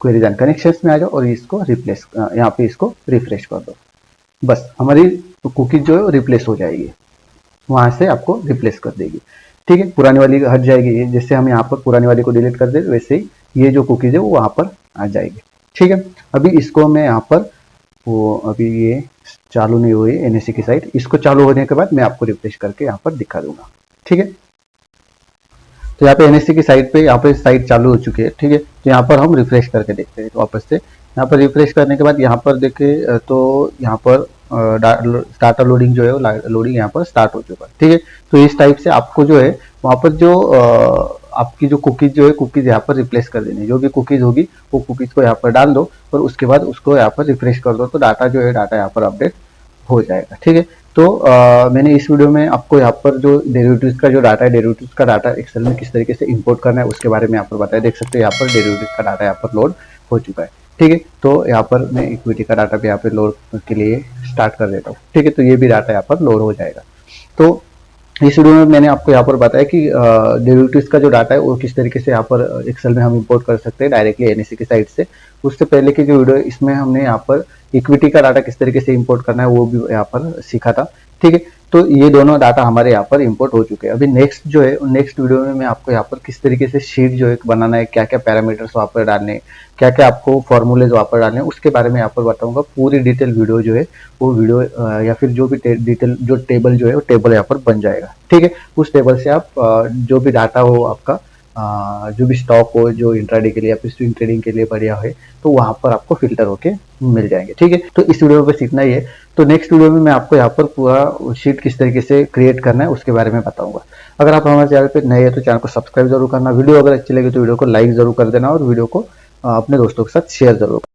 क्वेरीज एंड कनेक्शंस में आ जाओ और इसको रिप्लेस, यहाँ पे इसको रिफ्रेश कर दो। बस हमारी कुकीज जो है रिप्लेस हो जाएगी, वहां से आपको रिप्लेस कर देगी। ठीक है, पुरानी वाली हट जाएगी। जैसे हम यहाँ पर पुरानी वाली को डिलीट कर दे वैसे ही ये जो कुकीज है वो वहां पर आ जाएगी। ठीक है, अभी इसको मैं यहाँ पर वो अभी ये चालू नहीं हुई एनएससी की साइट, इसको चालू होने के बाद मैं आपको रिफ्रेश करके यहाँ पर दिखा दूंगा। ठीक है, तो यहाँ पे एनएससी की साइट पे यहाँ पे साइट चालू हो चुकी है। ठीक है, तो यहाँ पर हम रिफ्रेश करके देखते हैं। तो वापस से यहाँ पर रिफ्रेश करने के बाद यहाँ पर देखें तो यहाँ पर डाटा लोडिंग जो है लोडिंग यहाँ पर स्टार्ट हो चुका है। ठीक है, तो इस टाइप से आपको जो है वहाँ पर जो आपकी जो कुकीज जो है कुकीज यहाँ पर रिप्लेस कर देनी है। जो भी कुकीज होगी वो कुकीज को यहाँ पर डाल दो और उसके बाद उसको यहाँ पर रिफ्रेश कर दो, तो डाटा जो है डाटा यहाँ पर अपडेट हो जाएगा। ठीक है, तो मैंने इस वीडियो में आपको यहाँ पर जो डेरिवेटिव्स का जो डाटा है, डेरिवेटिव्स का डाटा एक्सेल में किस तरीके से इंपोर्ट करना है उसके बारे में यहाँ पर बताया। देख सकते हो यहाँ पर डेरिवेटिव्स का डाटा यहाँ पर लोड हो चुका है। ठीक है, तो यहाँ पर मैं इक्विटी का डाटा भी यहाँ पे लोड के लिए स्टार्ट कर देता हूँ। ठीक है, तो ये भी डाटा यहाँ पर लोड हो जाएगा। तो इस वीडियो में मैंने आपको यहाँ पर बताया कि डेरिवेटिव्स का जो डाटा है वो किस तरीके से यहाँ पर एक्सेल में हम इंपोर्ट कर सकते हैं डायरेक्टली एनएससी की साइट से। उससे पहले की जो वीडियो है इसमें हमने यहाँ पर इक्विटी का डाटा किस तरीके से इंपोर्ट करना है वो भी यहाँ पर सीखा था। ठीक है, तो ये दोनों डाटा हमारे यहाँ पर इंपोर्ट हो चुके हैं। अभी नेक्स्ट जो है नेक्स्ट वीडियो में मैं आपको यहाँ पर किस तरीके से शीट जो है बनाना है, क्या क्या पैरामीटर्स वहाँ पर डालने, क्या क्या आपको फॉर्मूलेज वहाँ पर डालने, उसके बारे में यहाँ पर बताऊंगा। पूरी डिटेल वीडियो जो है वो वीडियो या फिर जो भी डिटेल जो टेबल जो है वो टेबल यहाँ पर बन जाएगा। ठीक है, उस टेबल से आप जो भी डाटा हो आपका जो भी स्टॉक हो जो इंट्राडे के लिए या फिर स्विंग ट्रेडिंग के लिए बढ़िया है तो वहां पर आपको फिल्टर होके मिल जाएंगे। ठीक है, तो इस वीडियो पे सीखना ही है। तो नेक्स्ट वीडियो में मैं आपको यहाँ पर पूरा शीट किस तरीके से क्रिएट करना है उसके बारे में बताऊंगा। अगर आप हमारे चैनल पे नए हैं तो चैनल को सब्सक्राइब जरूर करना। वीडियो अगर अच्छी लगी तो वीडियो को लाइक जरूर कर देना और वीडियो को अपने दोस्तों के साथ शेयर जरूर।